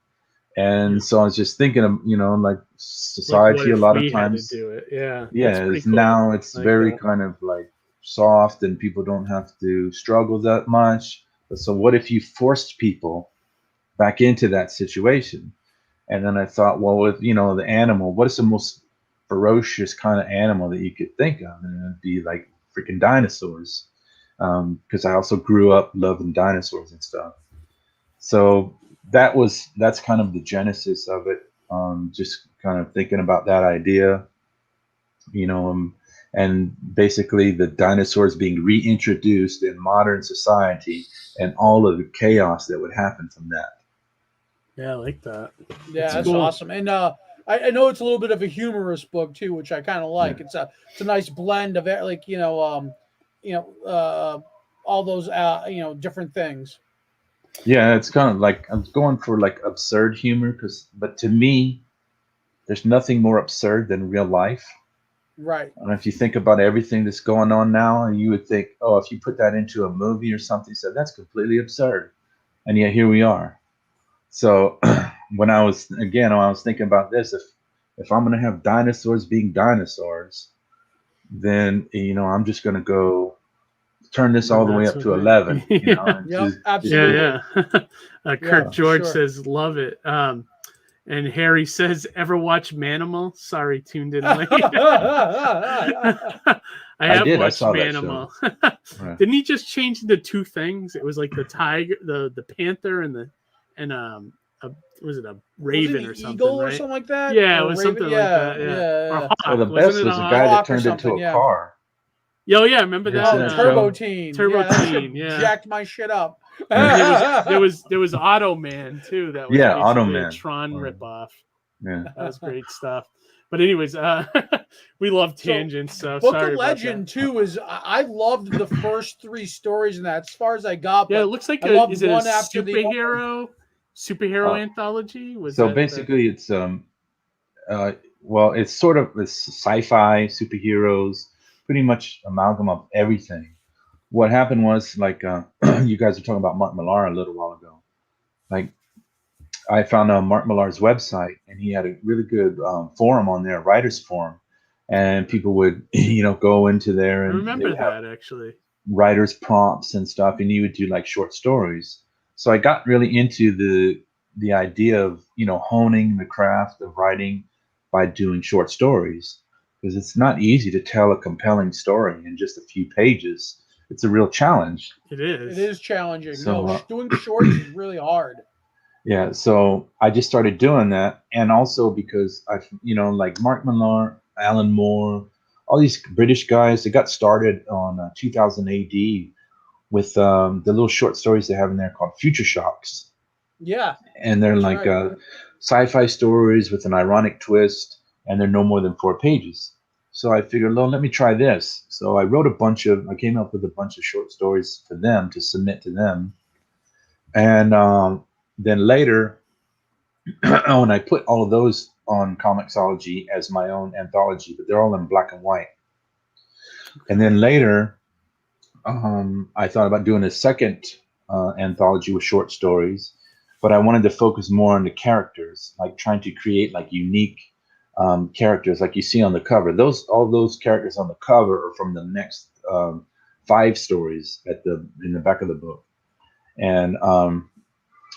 And so I was just thinking of, like society, a lot of times. Do it. Yeah. It's cool. Now it's like very kind of like soft and people don't have to struggle that much. But so what if you forced people back into that situation? And then I thought, well, with, the animal, what is the most ferocious kind of animal that you could think of? And it'd be like freaking dinosaurs. Because I also grew up loving dinosaurs and stuff. So that's kind of the genesis of it. Just kind of thinking about that idea, and basically the dinosaurs being reintroduced in modern society and all of the chaos that would happen from that. Yeah, I like that. Yeah, that's cool. Awesome. And I know it's a little bit of a humorous book too, which I kind of like. Yeah. It's a nice blend of like all those different things. Yeah, it's kind of like I'm going for like absurd humor, but to me, there's nothing more absurd than real life. Right. And if you think about everything that's going on now, and you would think, oh, if you put that into a movie or something, so that's completely absurd. And yet here we are. So when I was thinking about this, if I'm going to have dinosaurs being dinosaurs, then, I'm just going to go turn this all the way up to 11. Absolutely. Yeah. Kirk George says, love it. And Harry says, ever watch Manimal? Sorry, tuned in late. I watched Manimal. Right. Didn't he just change into 2 things? It was like the tiger, the panther, and was it a raven or something? Eagle right? Or something like that? Yeah, it was something like that. Yeah. Well, the best was a guy that turned into a car. Oh yeah, remember that? Turbo Teen. Yeah, jacked my shit up. there was Automan too. That was Automan, a Tron ripoff. Yeah, that was great stuff. But anyways, we love tangents. So Book sorry of Legend too is I loved the first 3 stories in that. As far as I got, yeah, it looks like is it a superhero anthology? Basically it's it's sort of sci-fi superheroes. Pretty much amalgam of everything. What happened was like you guys were talking about Mark Millar a little while ago. Like I found Mark Millar's website, and he had a really good forum on there, writers forum, and people would go into there and I remember that actually. Writers prompts and stuff, and you would do like short stories. So I got really into the idea of honing the craft of writing by doing short stories. Because it's not easy to tell a compelling story in just a few pages. It's a real challenge. It is. It is challenging. So, doing shorts is really hard. Yeah, so I just started doing that, and also because like Mark Millar, Alan Moore, all these British guys, they got started on 2000 AD with the little short stories they have in there called Future Shocks, Yeah, and they're that's like right. sci-fi stories with an ironic twist, and they're no more than 4 pages. So I figured, well, let me try this. So I came up with a bunch of short stories for them to submit to them, and then later. Oh, and I put all of those on Comixology as my own anthology, but they're all in black and white. And then later, I thought about doing a second anthology with short stories, but I wanted to focus more on the characters, like trying to create like unique characters, like you see on the cover. All those characters on the cover are from the next 5 stories in the back of the book, and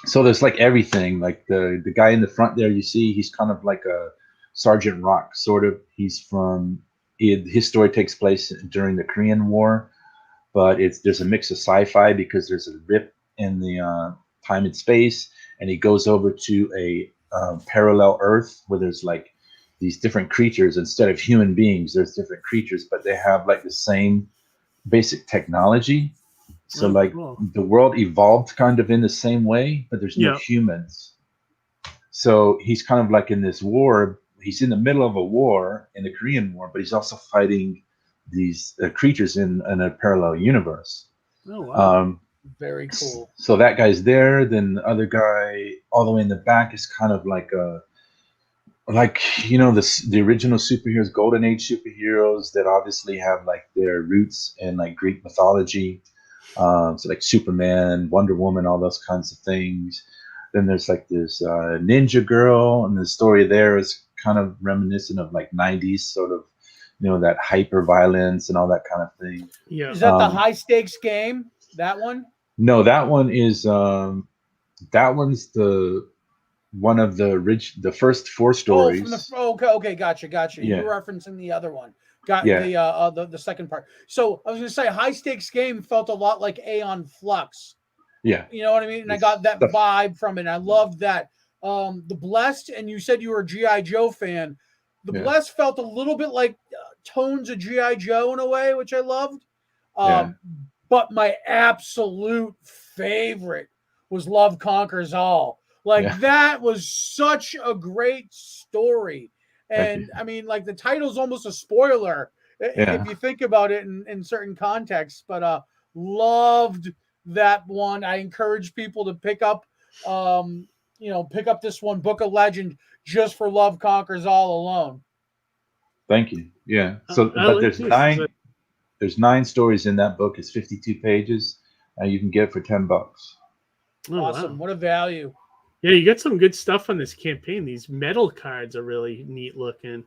so there's like everything. Like the guy in the front there, you see, he's kind of like a Sergeant Rock, sort of. His story takes place during the Korean War, but there's a mix of sci-fi because there's a rip in the time and space, and he goes over to a parallel Earth where there's like these different creatures. Instead of human beings, there's different creatures, but they have like the same basic technology. So like Cool. the world evolved kind of in the same way, but there's no humans. So he's kind of like in this war. He's in the middle of a war in the Korean War, but he's also fighting these creatures in a parallel universe. Oh, wow. Very cool. So that guy's there. Then the other guy, all the way in the back, is kind of like the original superheroes, Golden Age superheroes that obviously have like their roots in like Greek mythology. So like Superman, Wonder Woman, all those kinds of things. Then there's like this ninja girl, and the story there is kind of reminiscent of like 90s sort of, that hyper violence and all that kind of thing. Yeah. Is that the high stakes game? That one? No, that one is that one's one of the first 4 stories. Okay, gotcha. Yeah. You're referencing the other one. The second part. So I was gonna say high stakes game felt a lot like Aeon Flux. Yeah. You know what I mean? And I got that vibe from it. I loved that. The Blessed, and you said you were a G.I. Joe fan. The Blessed felt a little bit like tones of G.I. Joe in a way, which I loved. But my absolute favorite was Love Conquers All. That was such a great story. And I mean, like the title's almost a spoiler if you think about it in certain contexts, but loved that one. I encourage people to pick up this one, Book of Legend, just for Love Conquers All alone. Thank you. Yeah. So but there's 9 stories in that book. It's 52 pages, and you can get it for $10. Awesome. Wow. What a value. Yeah, you got some good stuff on this campaign. These metal cards are really neat looking.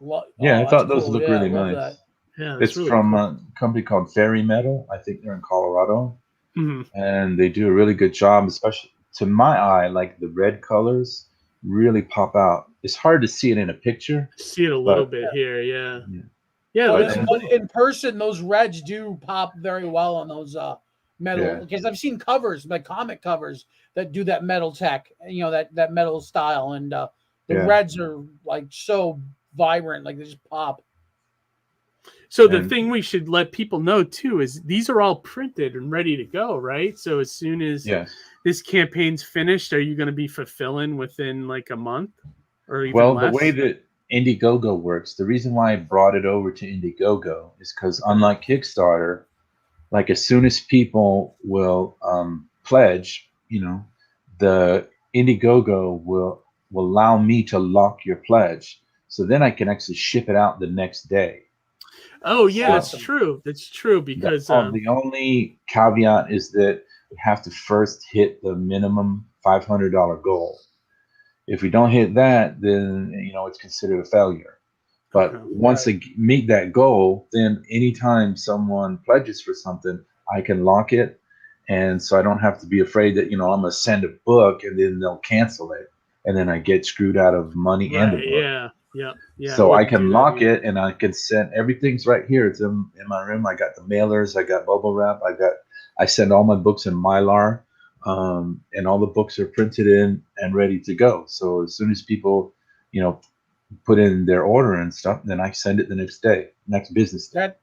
I thought those look really nice. That. Yeah, it's really from a company called Fairy Metal. I think they're in Colorado, and they do a really good job. Especially to my eye, like the red colors really pop out. It's hard to see it in a picture. See it a little bit here, yeah. But in person, those reds do pop very well on those metal. Because I've seen covers, like comic covers, that do that metal tech, that metal style, and the reds are like so vibrant, like they just pop. So the thing we should let people know too is these are all printed and ready to go, right? So as soon as this campaign's finished, are you going to be fulfilling within like a month or even less? The way that Indiegogo works, the reason why I brought it over to Indiegogo is because unlike Kickstarter, like as soon as people will pledge, the Indiegogo will allow me to lock your pledge. So then I can actually ship it out the next day. Oh yeah, that's true. That's true because the only caveat is that we have to first hit the minimum $500 goal. If we don't hit that, then it's considered a failure. But once they meet that goal, then anytime someone pledges for something, I can lock it, and so I don't have to be afraid that I'm going to send a book and then they'll cancel it, and then I get screwed out of money and the book. Yeah. So I can lock it, and I can send everything's right here. It's in my room. I got the mailers. I got bubble wrap. I send all my books in Mylar. and all the books are printed in and ready to go. So as soon as people, put in their order and stuff, then I send it the next business day.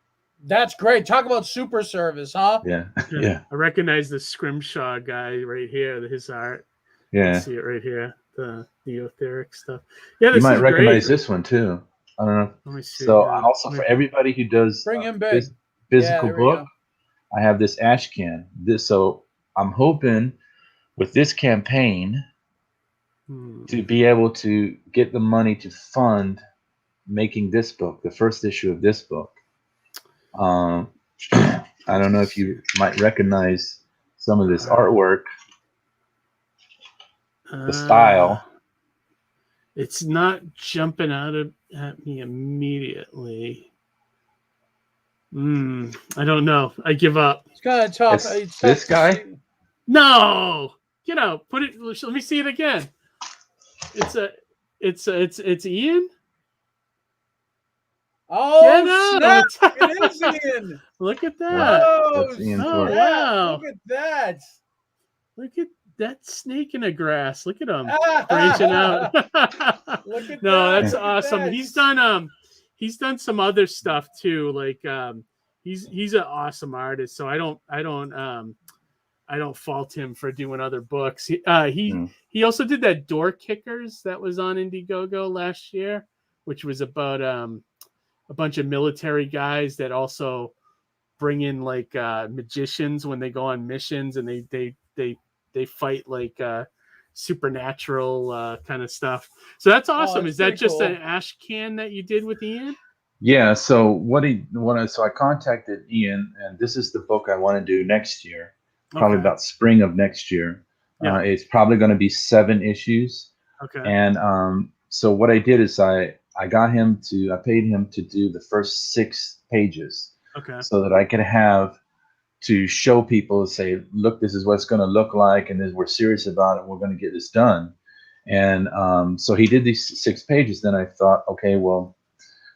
That's great. Talk about super service, huh? Yeah. Yeah. I recognize the Scrimshaw guy right here, his art. Yeah. You see it right here, the neotheric stuff. Yeah, you might recognize this one too. I don't know. Let me see. So also for everybody who does bring him big physical book, I have this ash can. So I'm hoping with this campaign to be able to get the money to fund making this book, the first issue of this book. I don't know if you might recognize some of this artwork, the style. It's not jumping out at me immediately. I don't know. I give up. It's kind of tough. This guy? No, put it. Let me see it again. It's Ian. Oh, snap. It is Ian. Look at that. Oh, wow. Look at that. Look at that snake in the grass. Look at him branching out. Look at that's awesome. That. He's done some other stuff too. Like he's an awesome artist. So I don't fault him for doing other books. He also did that Door Kickers that was on Indiegogo last year, which was about a bunch of military guys that also bring in like magicians when they go on missions, and they fight like supernatural kind of stuff. So that's awesome. Is that just an ash can that you did with Ian? Yeah. So so I contacted Ian, and this is the book I want to do next year, probably about spring of next year. Yeah. It's probably going to be 7 issues. Okay. And so what I did is I paid him to do the first 6 pages. Okay. So that I could have to show people, say, look, this is what it's going to look like, and we're serious about it. We're going to get this done. And so he did these 6 pages. Then I thought, okay, well,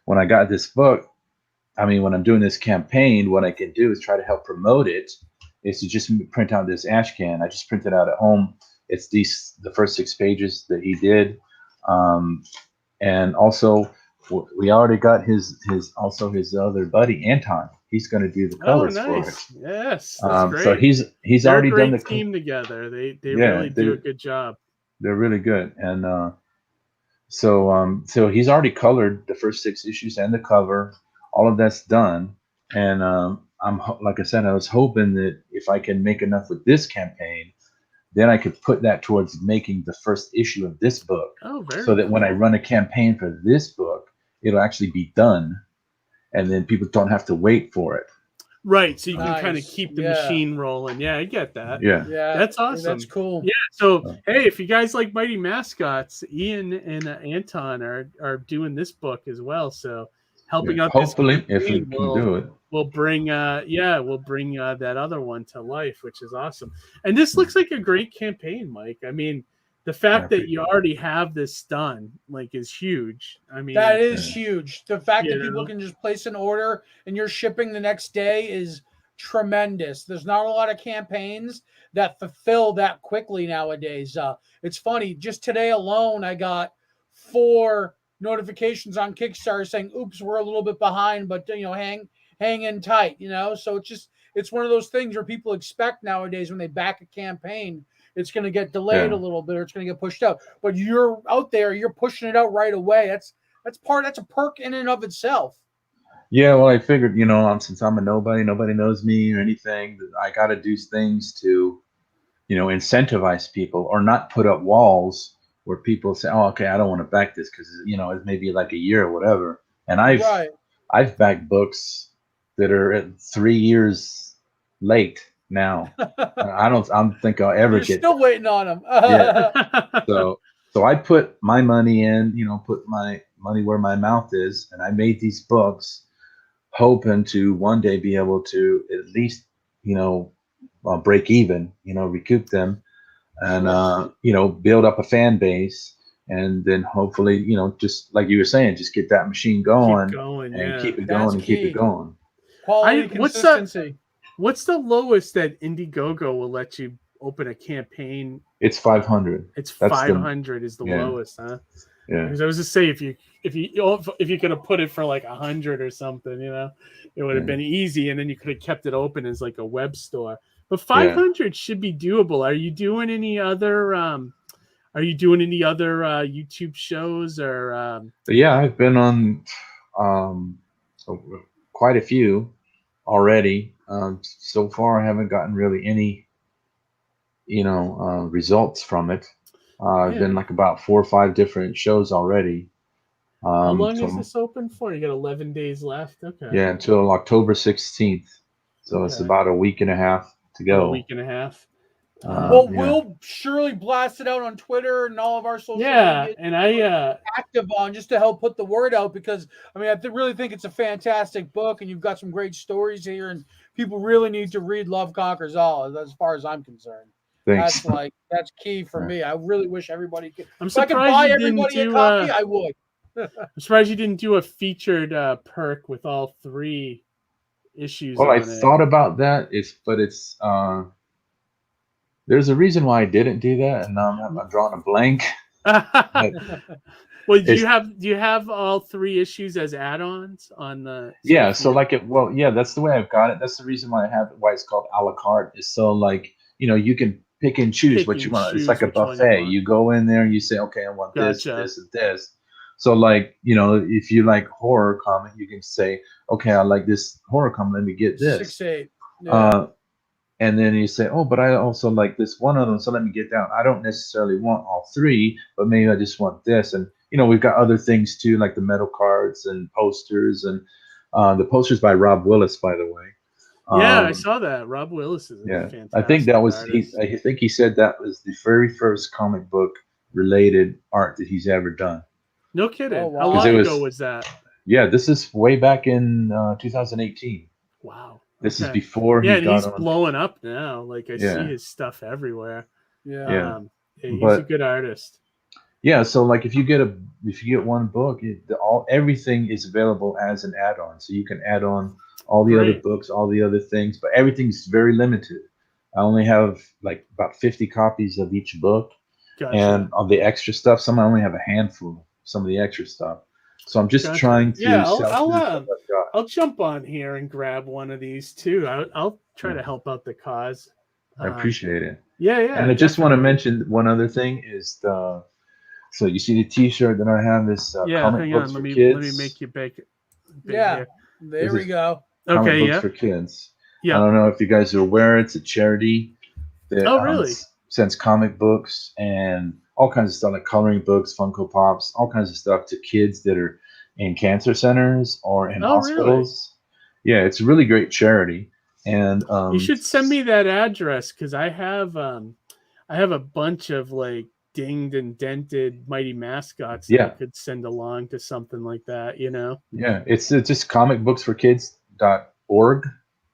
when I got this book, when I'm doing this campaign, what I can do is try to help promote it, is to just print out this ash can. I just printed out at home. It's the first 6 pages that he did. And also, we already got his other buddy, Anton. He's going to do the colors for it. Yes, that's great. So he's already done the team together. They really do a good job. They're really good, and so he's already colored the first 6 issues and the cover. All of that's done, and like I said, I was hoping that if I can make enough with this campaign, then I could put that towards making the first issue of this book. So that when I run a campaign for this book, it'll actually be done, and then people don't have to wait for it. Right. So you can kind of keep the machine rolling. Yeah, I get that. Yeah. That's awesome. That's cool. Yeah. So, hey, if you guys like Mighty Mascots, Ian and Anton are doing this book as well. So helping out. Hopefully, if we can do it. We'll bring that other one to life, which is awesome. And this looks like a great campaign, Mike. The fact that you already have this done, is huge. That is huge. The fact that people can just place an order and you're shipping the next day is tremendous. There's not a lot of campaigns that fulfill that quickly nowadays. It's funny. Just today alone, I got 4 notifications on Kickstarter saying, "Oops, we're a little bit behind, but hang in tight." So it's one of those things where people expect nowadays when they back a campaign, it's going to get delayed a little bit, or it's going to get pushed out. But you're out there, you're pushing it out right away. That's a perk in and of itself. Yeah, well, I figured, since I'm a nobody knows me or anything, I got to do things to, incentivize people, or not put up walls where people say, "Oh, okay, I don't want to back this because it's maybe like a year or whatever." And I've backed books that are at 3 years late now. I don't think I'll ever You're get. Still waiting on them. So I put my money in, put my money where my mouth is, and I made these books, hoping to one day be able to at least, break even, recoup them, and build up a fan base, and then hopefully, just like you were saying, just get that machine going, keep it going, and keep it going. Quality, consistency. What's the lowest that Indiegogo will let you open a campaign. It's 500. It's That's 500 is the lowest, huh? Yeah. Because I was just say if you could have put it for like 100 or something, it would have been easy, and then you could have kept it open as like a web store. But 500 should be doable. Are you doing any other YouTube shows or? Yeah, I've been on quite a few already. So far, I haven't gotten really any, results from it. I've been like about 4 or 5 different shows already. How long is this open for? You got 11 days left. Okay. Yeah, until October 16th. So it's about a week and a half to go. A week and a half. Well, we'll surely blast it out on Twitter and all of our social media. And I active on just to help put the word out, because I mean, really think it's a fantastic book, and you've got some great stories here, and people really need to read Love Conquers All, as far as I'm concerned. Thanks. That's key for me. I really wish everybody could. If I could buy everybody a copy, I would. I'm surprised you didn't do a featured perk with all 3 issues. Well, I thought about that. There's a reason why I didn't do that, and now I'm drawing a blank. Well, do you have all 3 issues as add-ons on the? Yeah, so that's the way I've got it. That's the reason why it's called a la carte. Is so you can pick and choose what you want. It's like a buffet. You go in there and you say, okay, I want this, this, and this. So if you like horror comic, you can say, okay, I like this horror comic. Let me get this. 6-8. Yeah. And then you say, oh, but I also like this one of them, so let me get down. I don't necessarily want all 3, but maybe I just want this. And we've got other things too, like the metal cards and posters, and the posters by Rob Willis, by the way. I saw that. Rob Willis is a fantastic I think that was artist. I think he said that was the very first comic book related art that he's ever done. No kidding. Oh, wow. How long ago was that? Yeah, this is way back in 2018. Wow. This is before he's blowing up now. Like I see his stuff everywhere. Yeah. He's a good artist. Yeah, so if you get one book, everything is available as an add-on. So you can add on all the other books, all the other things, but everything's very limited. I only have about 50 copies of each book. Gotcha. And of the extra stuff, some I only have a handful. Some of the extra stuff. So I'm just trying to. I'll jump on here and grab one of these too. I'll try to help out the cause. I appreciate it. Yeah. And I just want to mention one other thing is so you see the T-shirt that I have is comic books for kids. Let me make you big here. There we go. Comic books for kids. Yeah. I don't know if you guys are aware. It's a charity that sends comic books and all kinds of stuff, like coloring books, Funko Pops, all kinds of stuff to kids that are in cancer centers or in hospitals. Really? Yeah, it's a really great charity. And you should send me that address, because I have a bunch of dinged and dented Mighty Mascots that I could send along to something like that, Yeah, it's just comicbooksforkids.org,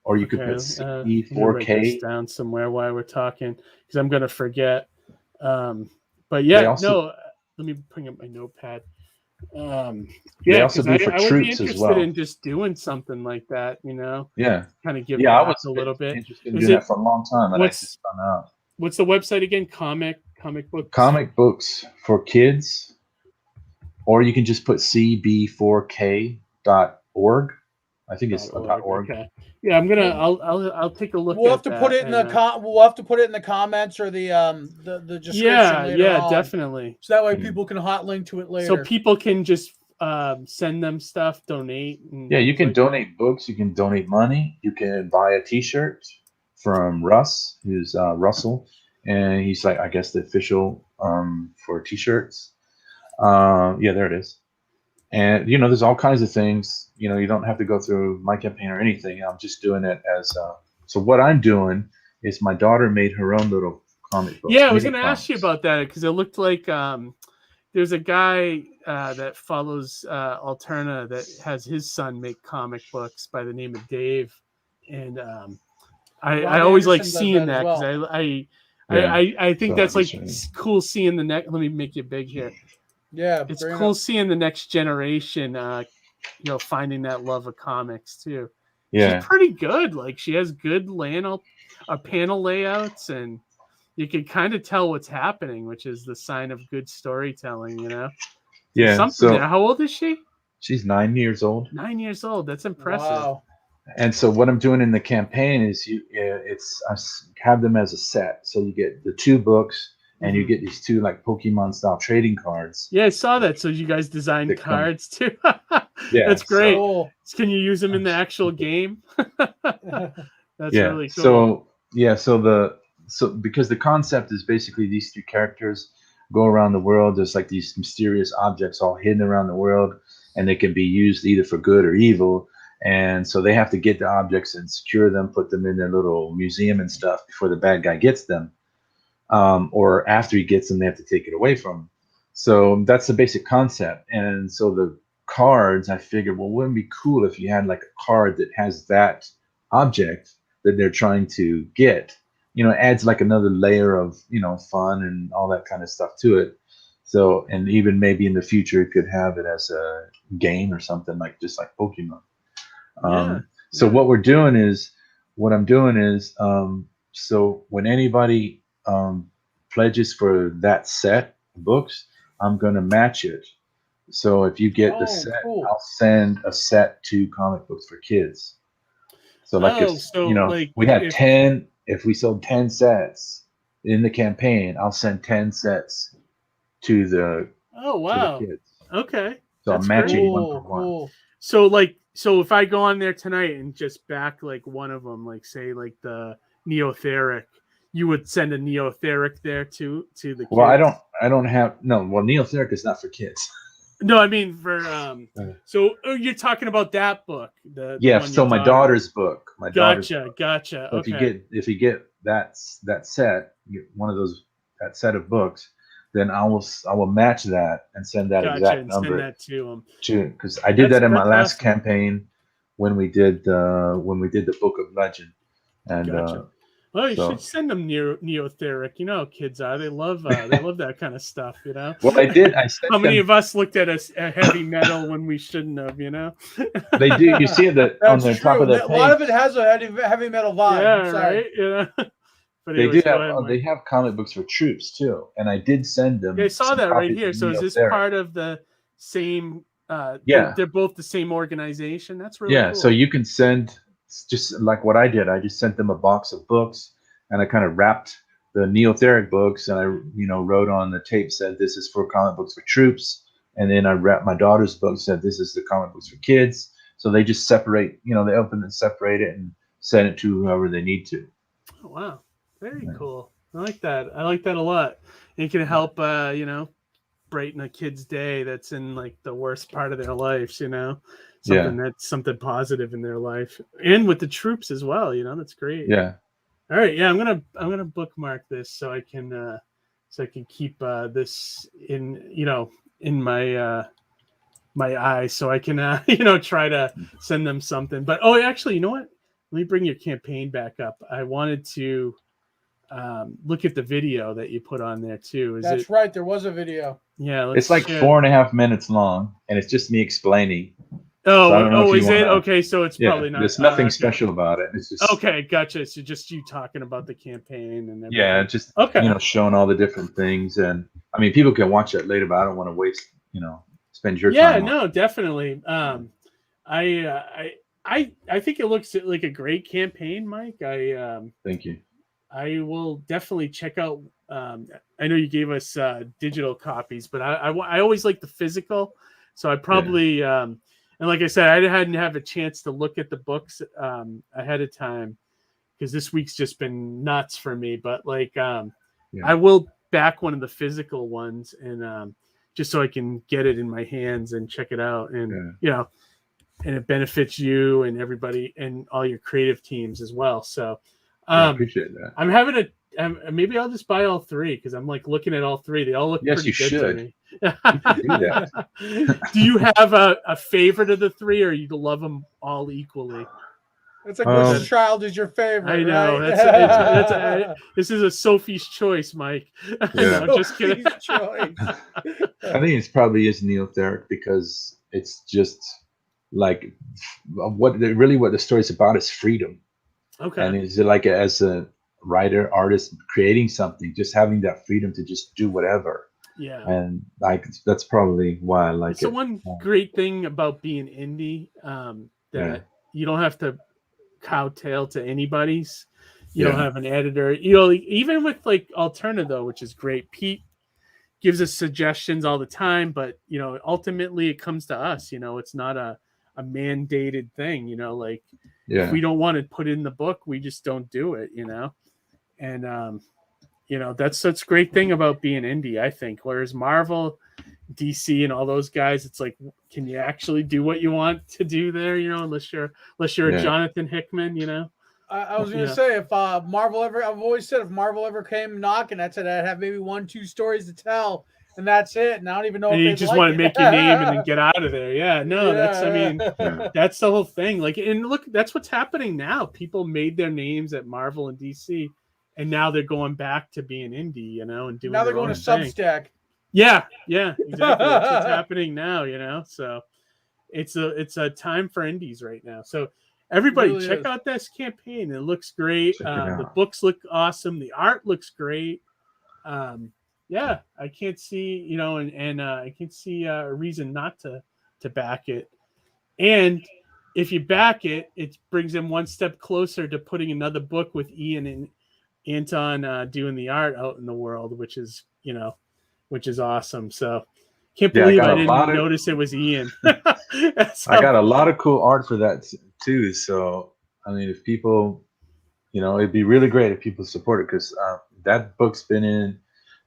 or you could put CE4K. Write this down somewhere while we're talking, because I'm going to forget. But let me bring up my notepad. They also do for I would troops be interested as well. in just doing something like that, Yeah. Kind of give back a little bit. Interested in doing that for a long time, and I just found out. What's the website again? Comic books. Comic books for kids, or you can just put cb4k.org. I think it's .org. Okay. Yeah, I'll take a look. We'll have to put it in we'll have to put it in the comments or the description. Yeah, definitely. So that way people can hot link to it later. So people can just send them stuff, donate. You can donate books. You can donate money. You can buy a T-shirt from Russ, who's Russell, and he's I guess the official for T-shirts. There it is. And there's all kinds of things. You don't have to go through my campaign or anything. I'm just doing it as so what I'm doing is my daughter made her own little comic book. Yeah, I was going to ask you about that, because it looked like there's a guy that follows Sartana that has his son make comic books by the name of Dave, and I always like seeing that, because I think that's cool seeing the next. Let me make you big here. Yeah, it's cool seeing the next generation, finding that love of comics too. Yeah, she's pretty good. She has good panel layouts, and you can kind of tell what's happening, which is the sign of good storytelling, you know? Yeah. Something there. How old is she? She's 9 years old. 9 years old. That's impressive. Wow. And so what I'm doing in the campaign is I have them as a set. So you get the 2 books and you get these 2 like Pokemon style trading cards. Yeah, I saw that. So you guys designed cards too. Yeah, that's great. So, can you use them in the actual game? That's really cool. So because the concept is basically these 3 characters go around the world. There's like these mysterious objects all hidden around the world, and they can be used either for good or evil. And so they have to get the objects and secure them, put them in their little museum and stuff before the bad guy gets them. Or after he gets them, they have to take it away from him. So that's the basic concept. And so the cards, I figured, well, wouldn't it be cool if you had like a card that has that object that they're trying to get? You know, it adds like another layer of, you know, fun and all that kind of stuff to it. So, and even maybe in the future, it could have it as a game or something, like just like Pokemon. So what I'm doing is, so when anybody pledges for that set of books, I'm going to match it. So if you get the set, cool. I'll send a set to Comic Books for Kids. So like, we had 10, if we sold 10 sets in the campaign, I'll send 10 sets to the, to the kids. Okay. So I'm matching one for one. Cool. So if I go on there tonight and just back like one of them, like say like the Neotheric, you would send a Neotheric there to the kids? Well, I don't have, no, well, Neotheric is not for kids. No, I mean for so you're talking about that book, so my daughter's book. Gotcha. So Okay. if you get that set, you get one of those, that set of books, then I will match that and send that exact number. Send that to them. Because I did that in my last campaign when we did the Book of Legend. And well, you should send them Neotheric. You know how kids are. They love that kind of stuff, you know? Well, I did. I sent how many of us looked at a heavy metal when we shouldn't have, you know? They do. You see that on the top of that page. A lot of it has a heavy metal vibe. Yeah, right? Yeah. But anyways, they have comic books for troops, too. And I did send them. Yeah, I saw that right here. So is this part of the same... They're both the same organization? That's really cool. So you can send... just like what I did. I just sent them a box of books, and I kind of wrapped the Neotheric books, and I, wrote on the tape, said this is for Comic Books for Troops, and then I wrapped my daughter's book, said this is the Comic Books for Kids. So they just separate, they open and separate it and send it to whoever they need to. Oh, wow, very cool. I like that. I like that a lot. It can help, brighten a kid's day that's in like the worst part of their lives, that's something positive in their life, and with the troops as well. That's great. Yeah. All right. Yeah, I'm gonna bookmark this so I can keep this in my my eyes, so I can try to send them something. But actually, you know what? Let me bring your campaign back up. I wanted to look at the video that you put on there too. That's right. There was a video. Yeah. It's like 4.5 minutes long, and it's just me explaining. Is it? Okay, so it's probably not. There's nothing special about it. It's just okay, gotcha. So just you talking about the campaign and everything. Yeah, just showing all the different things, and I mean, people can watch that later, but I don't want to waste, spend your time. Yeah, no, definitely. I think it looks like a great campaign, Mike. Thank you. I will definitely check out. I know you gave us digital copies, but I always like the physical, so I probably. And like I said, I hadn't have a chance to look at the books ahead of time because this week's just been nuts for me. But I will back one of the physical ones, and just so I can get it in my hands and check it out, and and it benefits you and everybody and all your creative teams as well. So I appreciate that. I'm having maybe I'll just buy all 3 because I'm like looking at all 3. They all look pretty good to me. You should do that. Do you have a favorite of the 3, or you love them all equally? It's like which child is your favorite? I know. Right? This is a Sophie's choice, Mike. Yeah. No, just kidding. Choice. I think it probably is Neotheric because it's just like what the story is about is freedom. Okay. And it's like as writer, artist creating something, just having that freedom to just do whatever. Yeah. And like that's probably why I like it's the it. one great thing about being indie, that you don't have to cowtail to anybody's. You don't have an editor. Even with like Alterna, which is great. Pete gives us suggestions all the time, but ultimately it comes to us. It's not a mandated thing. Like if we don't want to put in the book, we just don't do it. And that's such a great thing about being indie, I think. Whereas Marvel, DC, and all those guys, it's like, can you actually do what you want to do there? Unless you're a Jonathan Hickman. I was gonna say, if Marvel ever, I've always said, if Marvel ever came knocking, I'd have maybe 1-2 stories to tell, and that's it. And I don't even know. And if you just want to make your name and then get out of there. Yeah, no, that's that's the whole thing. Like, and look, that's what's happening now. People made their names at Marvel and DC, and now they're going back to being indie, and doing. Now they're going to Substack. Yeah, exactly. That's what's happening now. So it's a time for indies right now. So everybody, really check out this campaign. It looks great. The books look awesome. The art looks great. I can't see, and I can't see a reason not to back it. And if you back it, it brings them one step closer to putting another book with Ian and Anton doing the art out in the world, which is awesome. So can't believe I didn't notice it was Ian. I got a lot of cool art for that too. So, I mean, if people, it'd be really great if people support it, because that book's been in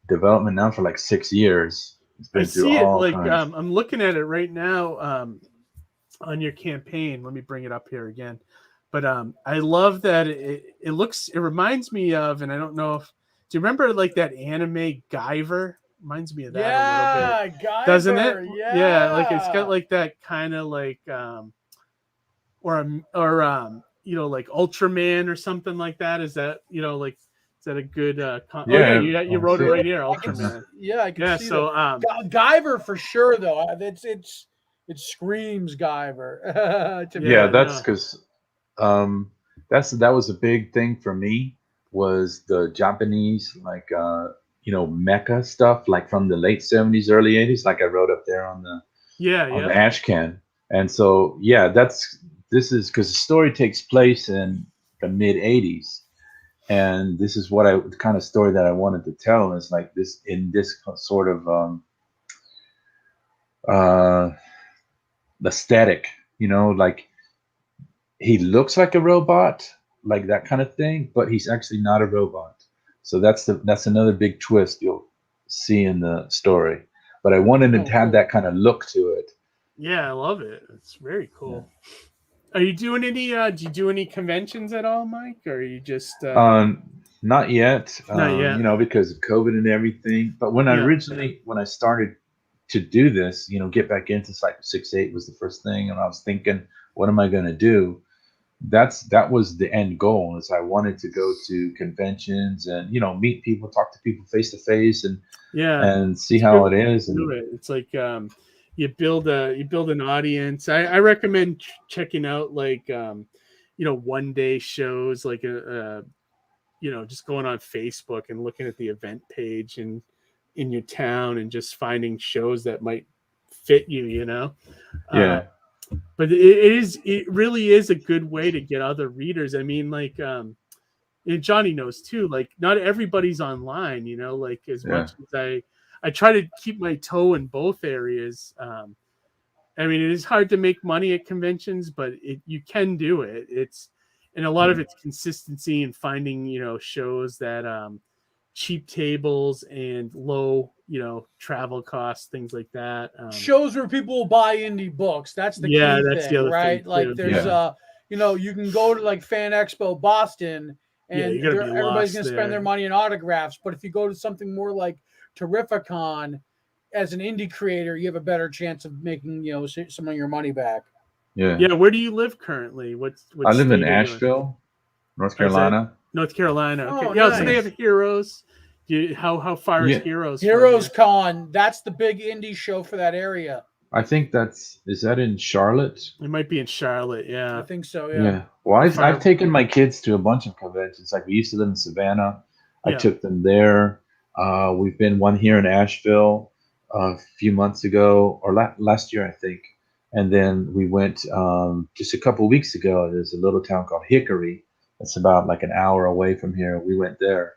development now for like 6 years. It's been through all kinds. I'm looking at it right now on your campaign. Let me bring it up here again. But I love that it reminds me of, and I don't know if, do you remember like that anime Guyver? Reminds me of that a little bit, Guyver, doesn't it? Yeah, like it's got like that kind of like or like Ultraman or something like that. Is that is that a good you wrote it right here, Ultraman. I can see so that. Guyver for sure though. It screams Guyver. That's because that was a big thing for me, was the Japanese mecha stuff, like from the late 70s, early 80s, like I wrote up there on the the ash can. And so this is because the story takes place in the mid 80s, and this is the kind of story that I wanted to tell, is like this, in this sort of aesthetic, like he looks like a robot, like that kind of thing, but he's actually not a robot. So that's another big twist you'll see in the story. But I wanted to have that kind of look to it. Yeah, I love it. It's very cool. Yeah. Are you doing any? Do you do any conventions at all, Mike? Or are you just? Not yet. Not yet. Because of COVID and everything. But when I started to do this, get back into Cycle 6-8 was the first thing, and I was thinking, what am I going to do? That was the end goal, is I wanted to go to conventions and meet people, talk to people face to face, and see how it is. And it's like you build an audience. I recommend checking out like one day shows, like just going on Facebook and looking at the event page and in your town and just finding shows that might fit you. But it really is a good way to get other readers. I mean, like, and Johnny knows too, like not everybody's online, like as much as I try to keep my toe in both areas. I mean, it is hard to make money at conventions, but you can do it. And a lot of it's consistency and finding, shows that, cheap tables and low, travel costs, things like that. Shows where people will buy indie books. That's the key thing, right? Like there's you can go to like Fan Expo Boston and everybody's going to spend their money on autographs. But if you go to something more like Terrificon, as an indie creator, you have a better chance of making, some of your money back. Yeah. Yeah. Where do you live currently? I live in Asheville, North Carolina. North Carolina. Okay. Oh, nice. So they have Heroes. How far is Heroes? Heroes Con. That's the big indie show for that area. I think is that in Charlotte? It might be in Charlotte. I Yeah. think so. Yeah. Yeah. Well, I've taken my kids to a bunch of conventions. Like we used to live in Savannah. I Yeah. took them there. We've been one here in Asheville a few months ago, or last year, I think. And then we went just a couple weeks ago. There's a little town called Hickory. It's about like an hour away from here. We went there.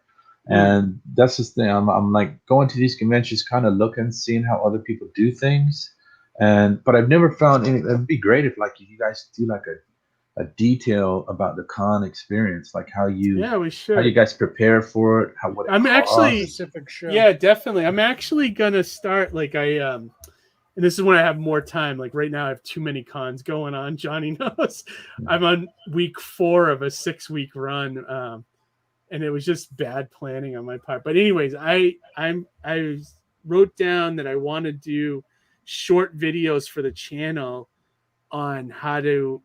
And that's the thing. I'm like going to these conventions, kind of looking, seeing how other people do things. But I've never found any. It'd be great if like you guys do like a detail about the con experience, like we should. how you guys prepare for it, what it I'm costs. actually Specific show. Yeah, definitely. I'm actually gonna start like and this is when I have more time. Like right now, I have too many cons going on. Johnny knows. I'm on week 4 of a 6-week run, and it was just bad planning on my part. But anyways, I wrote down that I want to do short videos for the channel on how to,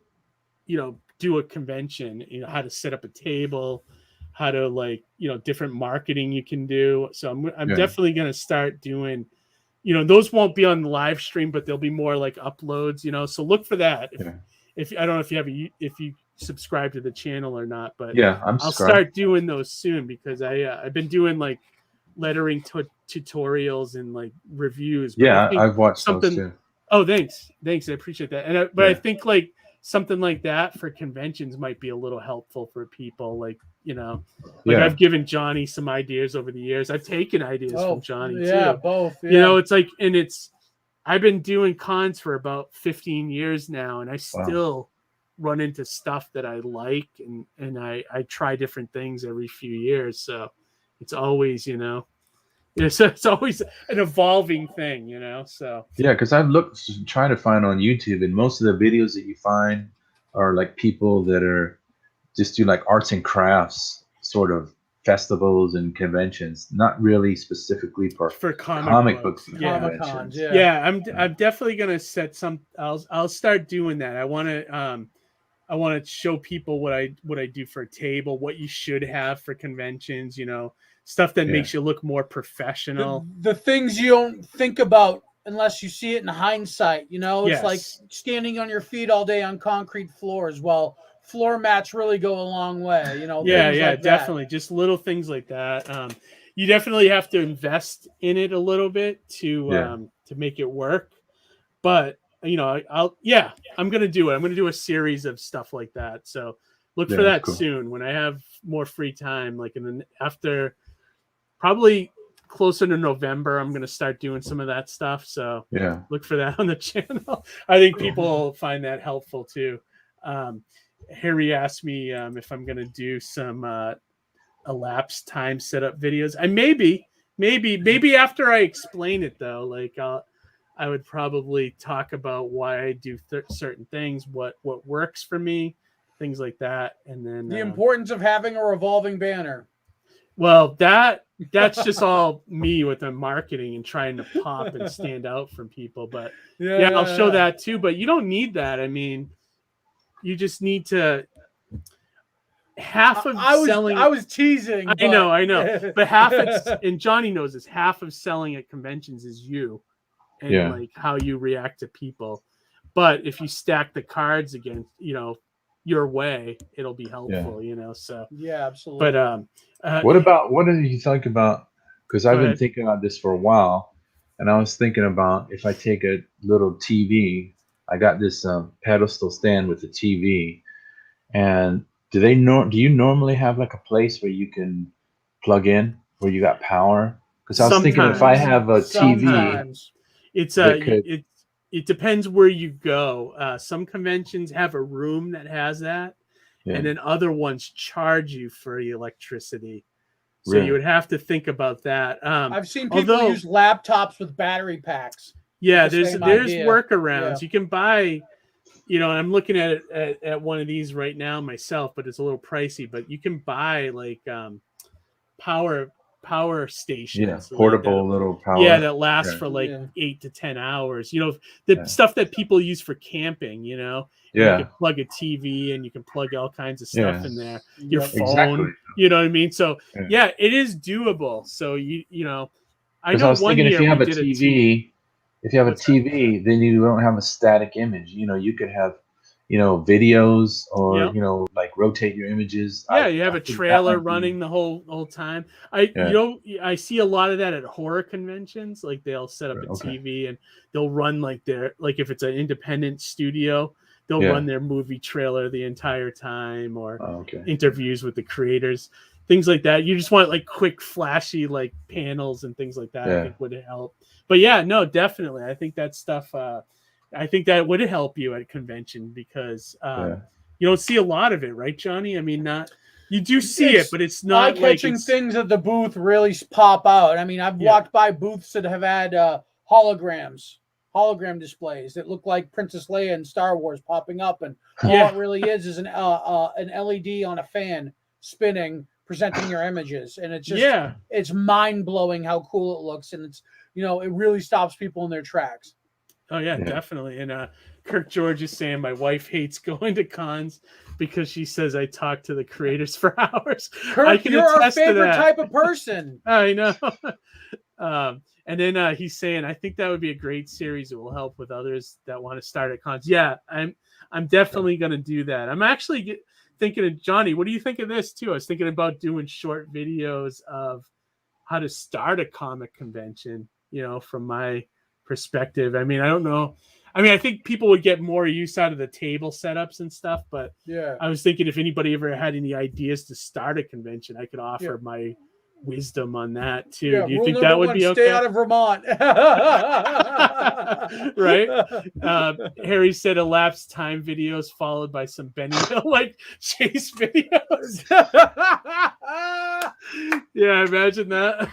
do a convention. How to set up a table, how to different marketing you can do. So I'm definitely gonna start doing. Those won't be on the live stream, but they'll be more like uploads, so look for that. If I don't know if you subscribe to the channel or not, but I'll start doing those soon because I've been doing like lettering tutorials and like reviews. But I've watched those too. Oh, thanks. I appreciate that. And I think like something like that for conventions might be a little helpful for people. I've given Johnny some ideas over the years. I've taken ideas from Johnny too. Yeah, both. Yeah. It's like, and I've been doing cons for about 15 years now, and I still run into stuff that I like, and I try different things every few years. So it's always, it's always an evolving thing, so. Yeah, because I've looked, trying to find on YouTube, and most of the videos that you find are like people that are just do like arts and crafts sort of festivals and conventions, not really specifically for comic books. Comic-Cons, I'm definitely gonna set some. I'll start doing that. I want to show people what I do for a table, what you should have for conventions, stuff that makes you look more professional. The things you don't think about unless you see it in hindsight, it's like standing on your feet all day on concrete floors. Well, floor mats really go a long way, definitely. Just little things like that. You definitely have to invest in it a little bit to make it work. But I'm gonna do it. I'm gonna do a series of stuff like that. So look for that soon when I have more free time. Like after probably closer to November, I'm gonna start doing some of that stuff. So look for that on the channel. I think people will find that helpful too. Harry asked me if I'm gonna do some elapsed time setup videos. I maybe after I explain it though, like I would probably talk about why I do certain things, what works for me, things like that, and then the importance of having a revolving banner. Well, that's just all me with the marketing and trying to pop and stand out from people. But I'll show that too. But you don't need that. I mean, you just need to. Half of selling. I was teasing. I know. But half and Johnny knows this. Half of selling at conventions is you. And like how you react to people. But if you stack the cards against, your way, it'll be helpful, so. Yeah, absolutely. But what did you think about, because I've been thinking about this for a while, and I was thinking about if I take a little TV, I got this pedestal stand with a TV, and do you normally have like a place where you can plug in, where you got power? Because I was thinking if I have a TV... It depends where you go. Some conventions have a room that has that, and then other ones charge you for the electricity. So you would have to think about that. I've seen people use laptops with battery packs. Yeah, there's workarounds. You can buy, I'm looking at one of these right now myself, but it's a little pricey. But you can buy like power stations, portable little power, that lasts for like 8 to 10 hours. The stuff that people use for camping. You can plug a TV and you can plug all kinds of stuff in there. Your phone, you know what I mean. So it is doable. So I know was thinking if you have a TV, if you have a TV, then you don't have a static image. You could have, videos or, Yep. like rotate your images. Yeah, you have a trailer running the whole time. I see a lot of that at horror conventions. Like they'll set up a TV and they'll run like if it's an independent studio, they'll run their movie trailer the entire time, or interviews with the creators, things like that. You just want like quick, flashy like panels and things like that. I think would help. But yeah, no, definitely. I think that stuff. I think that would help you at convention because you don't see a lot of it, right, Johnny? I mean, you do see it, but it's not eye-catching things at the booth really pop out. I mean, I've walked by booths that have had hologram displays that look like Princess Leia in Star Wars popping up, and all it really is an LED on a fan spinning, presenting your images, and it's just it's mind-blowing how cool it looks, and it's it really stops people in their tracks. Oh yeah, definitely. And Kirk George is saying my wife hates going to cons because she says I talk to the creators for hours. Kirk, you're our favorite type of person. I know. And then he's saying I think that would be a great series. It will help with others that want to start at cons. Yeah, I'm definitely going to do that. I'm actually thinking of Johnny. What do you think of this too? I was thinking about doing short videos of how to start a comic convention. From my perspective. I mean, I don't know. I mean, I think people would get more use out of the table setups and stuff, but I was thinking if anybody ever had any ideas to start a convention, I could offer my wisdom on that too. Do you think that would be okay? Stay out of Vermont. Right? Harry said elapsed time videos followed by some Benny Hill like chase videos. Yeah, imagine that.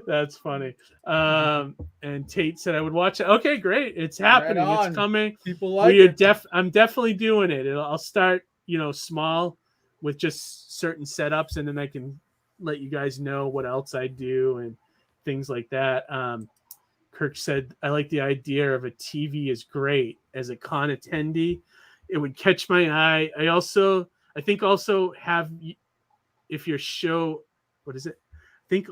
That's funny. And Tate said I would watch it. Okay, great. It's happening. It's coming. People like it. I'm definitely doing it. I'll start, small with just certain setups, and then I can let you guys know what else I do and things like that. Kirk said, I like the idea of a TV is great. As a con attendee, it would catch my eye. I think also have, if your show, what is it? If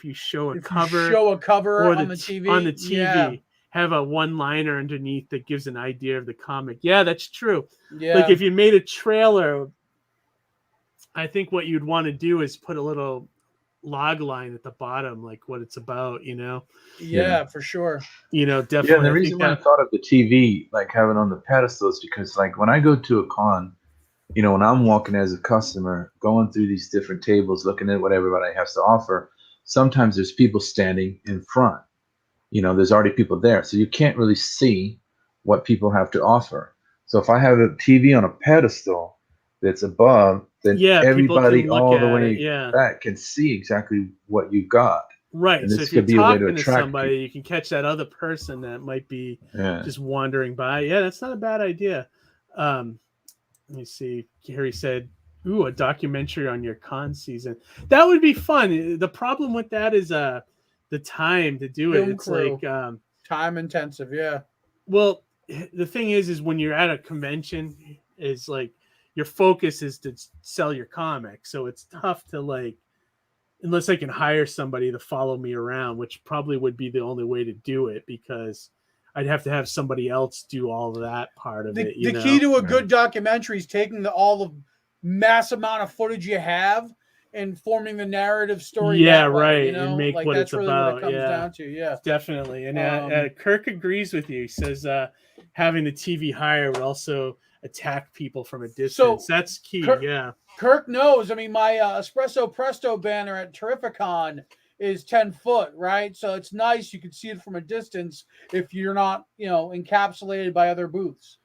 you show a cover on the TV, have a one-liner underneath that gives an idea of the comic. Yeah, that's true. Yeah. Like if you made a trailer, I think what you'd want to do is put a little log line at the bottom, like what it's about, Yeah, for sure. Definitely. Yeah, the reason why I thought of the TV, like having on the pedestals, because like when I go to a con, when I'm walking as a customer, going through these different tables, looking at what everybody has to offer, sometimes there's people standing in front. There's already people there. So you can't really see what people have to offer. So if I have a TV on a pedestal that's above, then everybody all the way back can see exactly what you've got. Right. And so if you're talking to somebody, you can catch that other person that might be just wandering by. Yeah, that's not a bad idea. Let me see. Harry said, ooh, a documentary on your con season. That would be fun. The problem with that is the time to do it. It's like time intensive, yeah. Well, the thing is when you're at a convention, is like your focus is to sell your comic. So it's tough to unless I can hire somebody to follow me around, which probably would be the only way to do it because I'd have to have somebody else do all of that part of it. The key to a good documentary is taking all the mass amount of footage you have and forming the narrative story. Yeah, right. And make what it's really about. What it comes down to. Yeah, definitely. And Kirk agrees with you. He says having the TV higher would also attack people from a distance. So that's key. Kirk knows. I mean, my Espresso Presto banner at Terrificon is 10 foot, right? So it's nice. You can see it from a distance if you're not, encapsulated by other booths.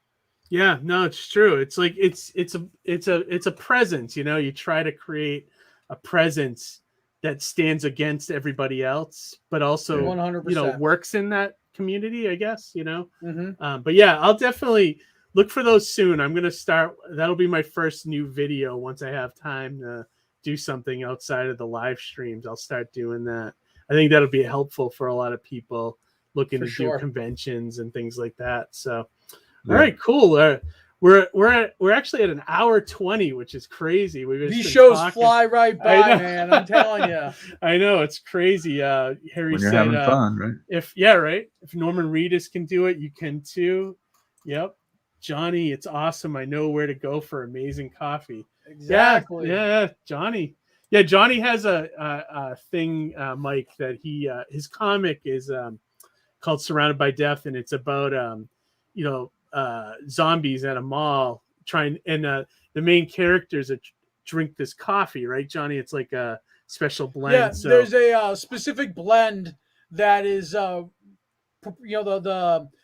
Yeah, no, it's true. It's like it's a presence, you try to create a presence that stands against everybody else, but also 100%. Works in that community, I guess, Mm-hmm. But yeah, I'll definitely look for those soon. I'm gonna start. That'll be my first new video once I have time to do something outside of the live streams. I'll start doing that. I think that'll be helpful for a lot of people looking to do conventions and things like that. So, all right, cool. We're actually at an hour 20, which is crazy. These shows fly right by, man. I'm telling you. I know, it's crazy. Harry when you're said, having fun, right? If Norman Reedus can do it, you can too. Yep. Johnny, it's awesome. I know where to go for amazing coffee. Exactly. Yeah, Johnny. Yeah, Johnny has a thing, Mike, that his comic is called Surrounded by Death, and it's about zombies at a mall and the main characters that drink this coffee, right, Johnny? It's like a special blend. Yeah, so there's a specific blend that is the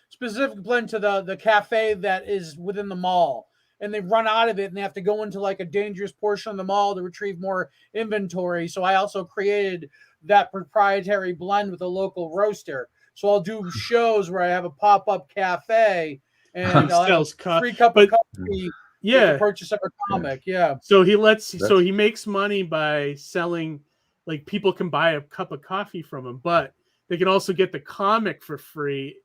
specific blend to the cafe that is within the mall, and they run out of it and they have to go into like a dangerous portion of the mall to retrieve more inventory. So I also created that proprietary blend with a local roaster. So I'll do shows where I have a pop-up cafe and I'll have a free cup of coffee. Yeah, the purchase of a comic. Yeah. So he makes money by selling, like, people can buy a cup of coffee from him, but they can also get the comic for free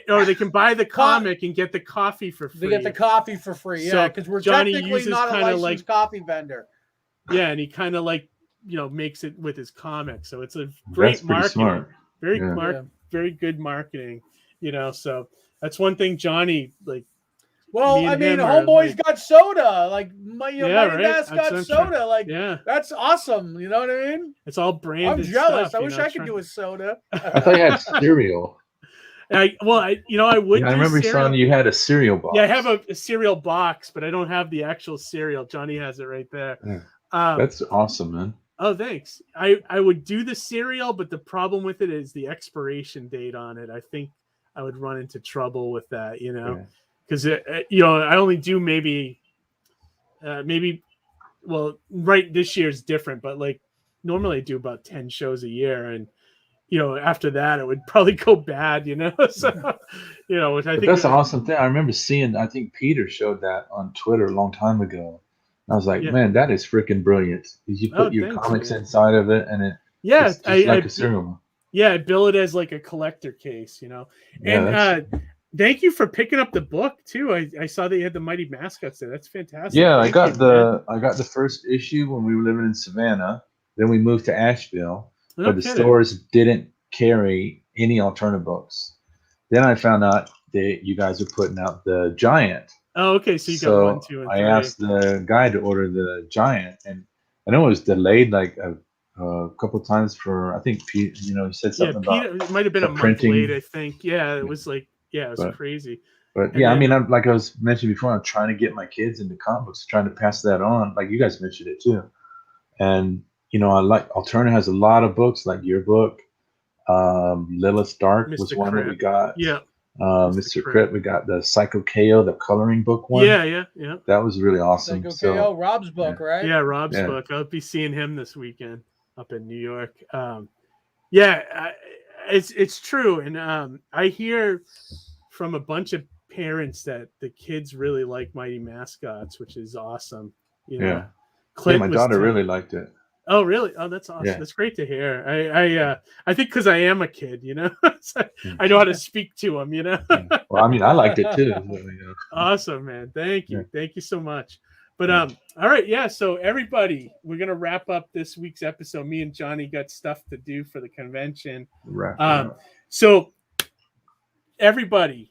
or they can buy the comic and get the coffee for free. They get the coffee for free, yeah, because we're Johnny technically not a licensed coffee vendor. Yeah, and he kind of makes it with his comic, so it's a great marketing. Smart. Very good marketing, So that's one thing, Johnny. Well, I mean, homeboy's got soda, Mighty Mascots soda, that's awesome. You know what I mean? It's all branded. I'm jealous. Stuff, I wish I could do a soda. I thought you had cereal. I would. I remember saying you had a cereal box. Yeah, I have a cereal box, but I don't have the actual cereal. Johnny has it right there. Yeah. That's awesome, man. Oh, thanks. I would do the cereal, but the problem with it is the expiration date on it. I think I would run into trouble with that, because I only do maybe, right, this year's different, but normally I do about 10 shows a year, and after that, it would probably go bad, So, which I think that's an awesome thing. I remember seeing, I think Peter showed that on Twitter a long time ago. I was like, man, that is freaking brilliant. You put your comics inside of it, and it's like a cereal. Yeah, I bill it as like a collector case, And thank you for picking up the book too. I saw that you had the Mighty Mascots there. That's fantastic. Yeah, I got the first issue when we were living in Savannah. Then we moved to Asheville. But the stores didn't carry any alternative books. Then I found out that you guys are putting out the Giant. Oh, okay. So you got 1, 2, and 3. I asked the guy to order the Giant, and I know it was delayed like a couple of times for, I think Pete, he said something about it might have been a month late, I think. Yeah, it was it was crazy. But I mean, like I was mentioning before, I'm trying to get my kids into comic books, trying to pass that on. Like you guys mentioned it too, and I like Alterna has a lot of books, like your book. Lilith Dark was one that we got. Yeah. Mr. Crit, we got the Psycho KO, the coloring book one. Yeah. That was really awesome. Psycho KO, Rob's book, right? Yeah, Rob's book. I'll be seeing him this weekend up in New York. It's true, and I hear from a bunch of parents that the kids really like Mighty Mascots, which is awesome. Clint, my daughter really liked it. Oh, really? Oh, that's awesome. Yeah. That's great to hear. I think because I am a kid, so I know how to speak to them, Well, I mean, I liked it too. Awesome, man. Thank you. Yeah. Thank you so much. But all right, yeah. So everybody, we're gonna wrap up this week's episode. Me and Johnny got stuff to do for the convention. So everybody,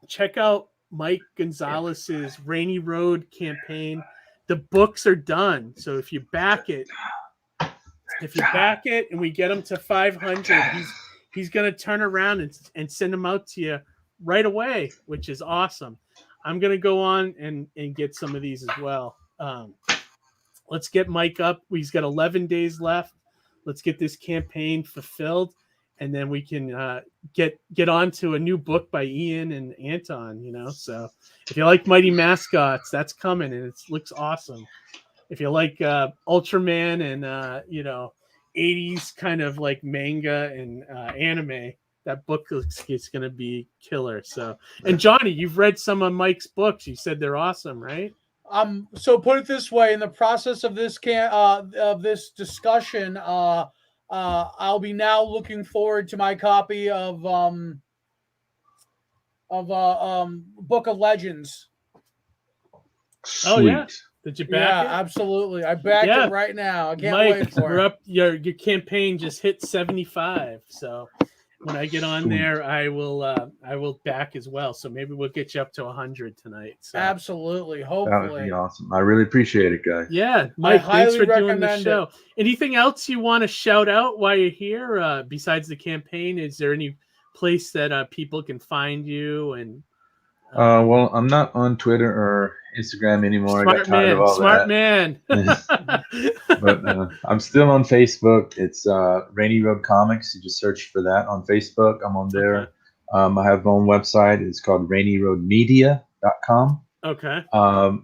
check out Mike Gonzalez's Rainy Road campaign. The books are done. So if you back it and we get him to 500, he's going to turn around and send them out to you right away, which is awesome. I'm going to go on and get some of these as well. Let's get Mike up. He's got 11 days left. Let's get this campaign fulfilled. And then we can get on to a new book by Ian and Anton, So if you like Mighty Mascots, that's coming, and it looks awesome. If you like Ultraman and, 80s kind of like manga and anime, that book looks it's going to be killer. So, and Johnny, you've read some of Mike's books. You said they're awesome, right? So put it this way, in the process of this this discussion, I'll be now looking forward to my copy of Book of Legends Sweet. Oh yeah. Did you back it? Absolutely. I backed it right now. I can't wait for we're it. up. Your campaign just hit 75. So when I get on there, I will back as well. So maybe we'll get you up to 100 tonight. So. Absolutely. Hopefully. That would be awesome. I really appreciate it, guys. Yeah, Mike, thanks for doing the show. Anything else you want to shout out while you're here? Besides the campaign, is there any place that people can find you? And well, I'm not on Twitter or Instagram anymore. I got tired of all smart that. man. But I'm still on Facebook. It's Rainy Road Comics. You just search for that on Facebook. I'm on there. Okay. I have my own website. It's called RainyRoadMedia.com. Okay.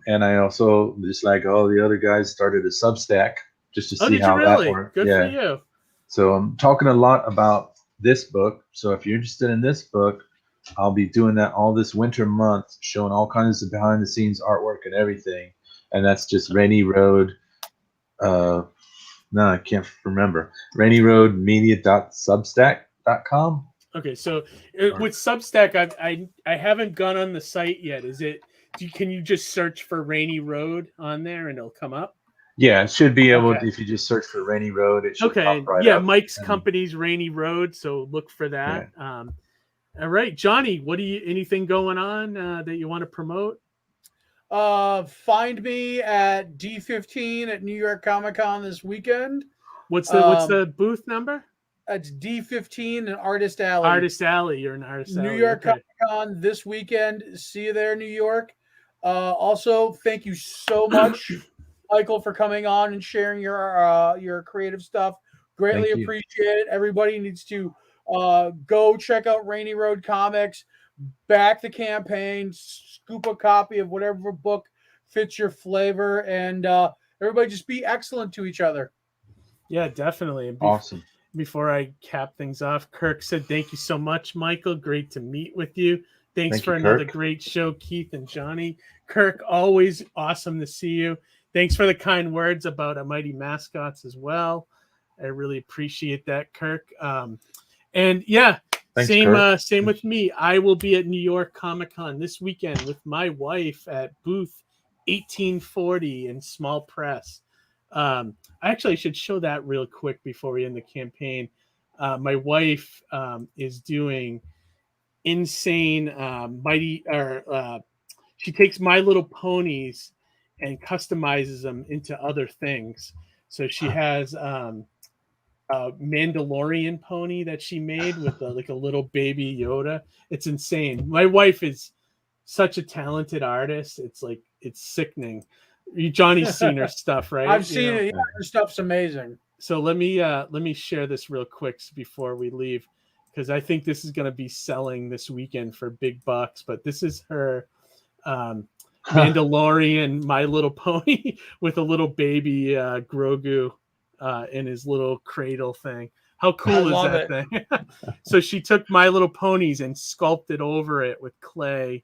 And I also, just like all the other guys, started a Substack just to see how that works. Good for you. So I'm talking a lot about this book. So if you're interested in this book, I'll be doing that all this winter month, showing all kinds of behind the scenes artwork and everything. And that's just Rainy Road. No, I can't remember. RainyRoadMedia.substack.com. Okay, so with Substack, I haven't gone on the site yet. Can you just search for Rainy Road on there and it'll come up? Yeah, it should be able to, if you just search for Rainy Road, it should pop right up. Mike's company's Rainy Road, so look for that. Yeah. All right, Johnny, anything going on that you want to promote? Find me at D15 at New York Comic Con this weekend. What's the booth number? It's D15 in Artist Alley. Artist Alley, you're in Artist Alley. New York Comic Con this weekend. See you there, New York. Also, thank you so much, Michael, for coming on and sharing your creative stuff. Greatly appreciate it. Everybody needs to go check out Rainy Road Comics, back the campaign, scoop a copy of whatever book fits your flavor, and everybody just be excellent to each other. Yeah, definitely. Awesome. Before I cap things off, Kirk said, thank you so much, Michael. Great to meet with you. Thanks for another great show, Keith and Johnny. Kirk, always awesome to see you. Thanks for the kind words about a Mighty Mascots as well. I really appreciate that, Kirk. And yeah, thanks, same with me. I will be at New York Comic Con this weekend with my wife at booth 1840 in Small Press. I actually should show that real quick before we end the campaign. My wife is doing insane she takes My Little Ponies and customizes them into other things. So she has a Mandalorian pony that she made with a little baby Yoda. It's insane. My wife is such a talented artist. It's sickening. Johnny's seen her stuff, right? I've seen it. Yeah, her stuff's amazing. So let me share this real quick before we leave, because I think this is going to be selling this weekend for big bucks. But this is her Mandalorian My Little Pony with a little baby Grogu in his little cradle thing. How cool is that thing? So she took My Little Ponies and sculpted over it with clay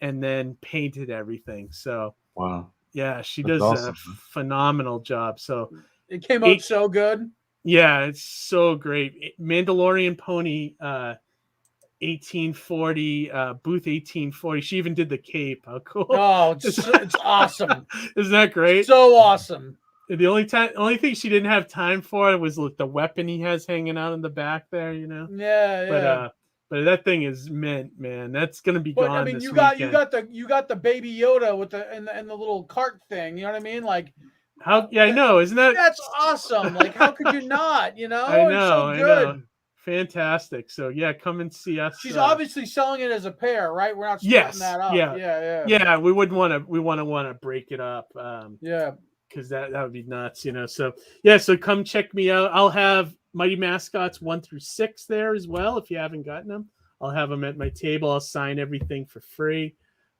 and then painted everything. So wow. Yeah, she does a phenomenal job. So it came out so good. Yeah, it's so great. Mandalorian Pony 1840, booth 1840. She even did the cape. How cool. Oh, it's awesome. Isn't that great? So awesome. The only thing she didn't have time for was the weapon he has hanging out in the back there, Yeah. But that thing is mint, man. That's gonna be gone. I mean, you got the baby Yoda with the little cart thing. You know what I mean? Like how? Yeah, I know. Isn't that's awesome? Like how could you not? You know, I know. It's so good. I know. Fantastic. So yeah, come and see us. She's obviously selling it as a pair, right? We're not splitting that up. Yeah. We would want to break it up. Yeah. Because that would be nuts, So yeah, so come check me out. I'll have Mighty Mascots 1 through 6 there as well. If you haven't gotten them, I'll have them at my table. I'll sign everything for free.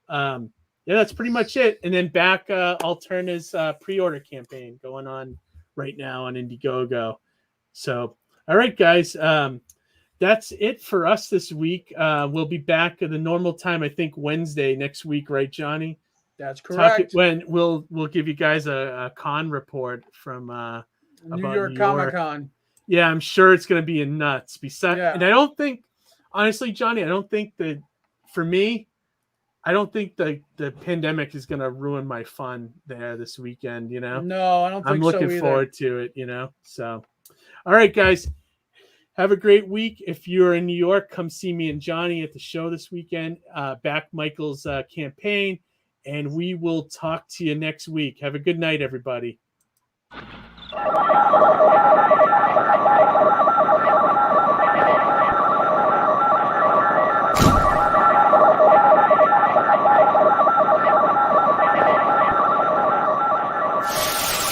Yeah, that's pretty much it. And then back Alterna's pre-order campaign going on right now on Indiegogo. So, all right, guys, that's it for us this week. We'll be back at the normal time, I think Wednesday next week, right, Johnny? That's correct. When we'll give you guys a con report from New York Comic Con. Yeah, I'm sure it's going to be nuts. And I don't think, honestly, Johnny, I don't think that for me, I don't think the pandemic is going to ruin my fun there this weekend. You know, No, I don't think I'm so looking either. forward to it. You know, so all right, guys. Have a great week. If you're in New York, come see me and Johnny at the show this weekend. Back Michael's campaign, and we will talk to you next week. Have a good night, everybody.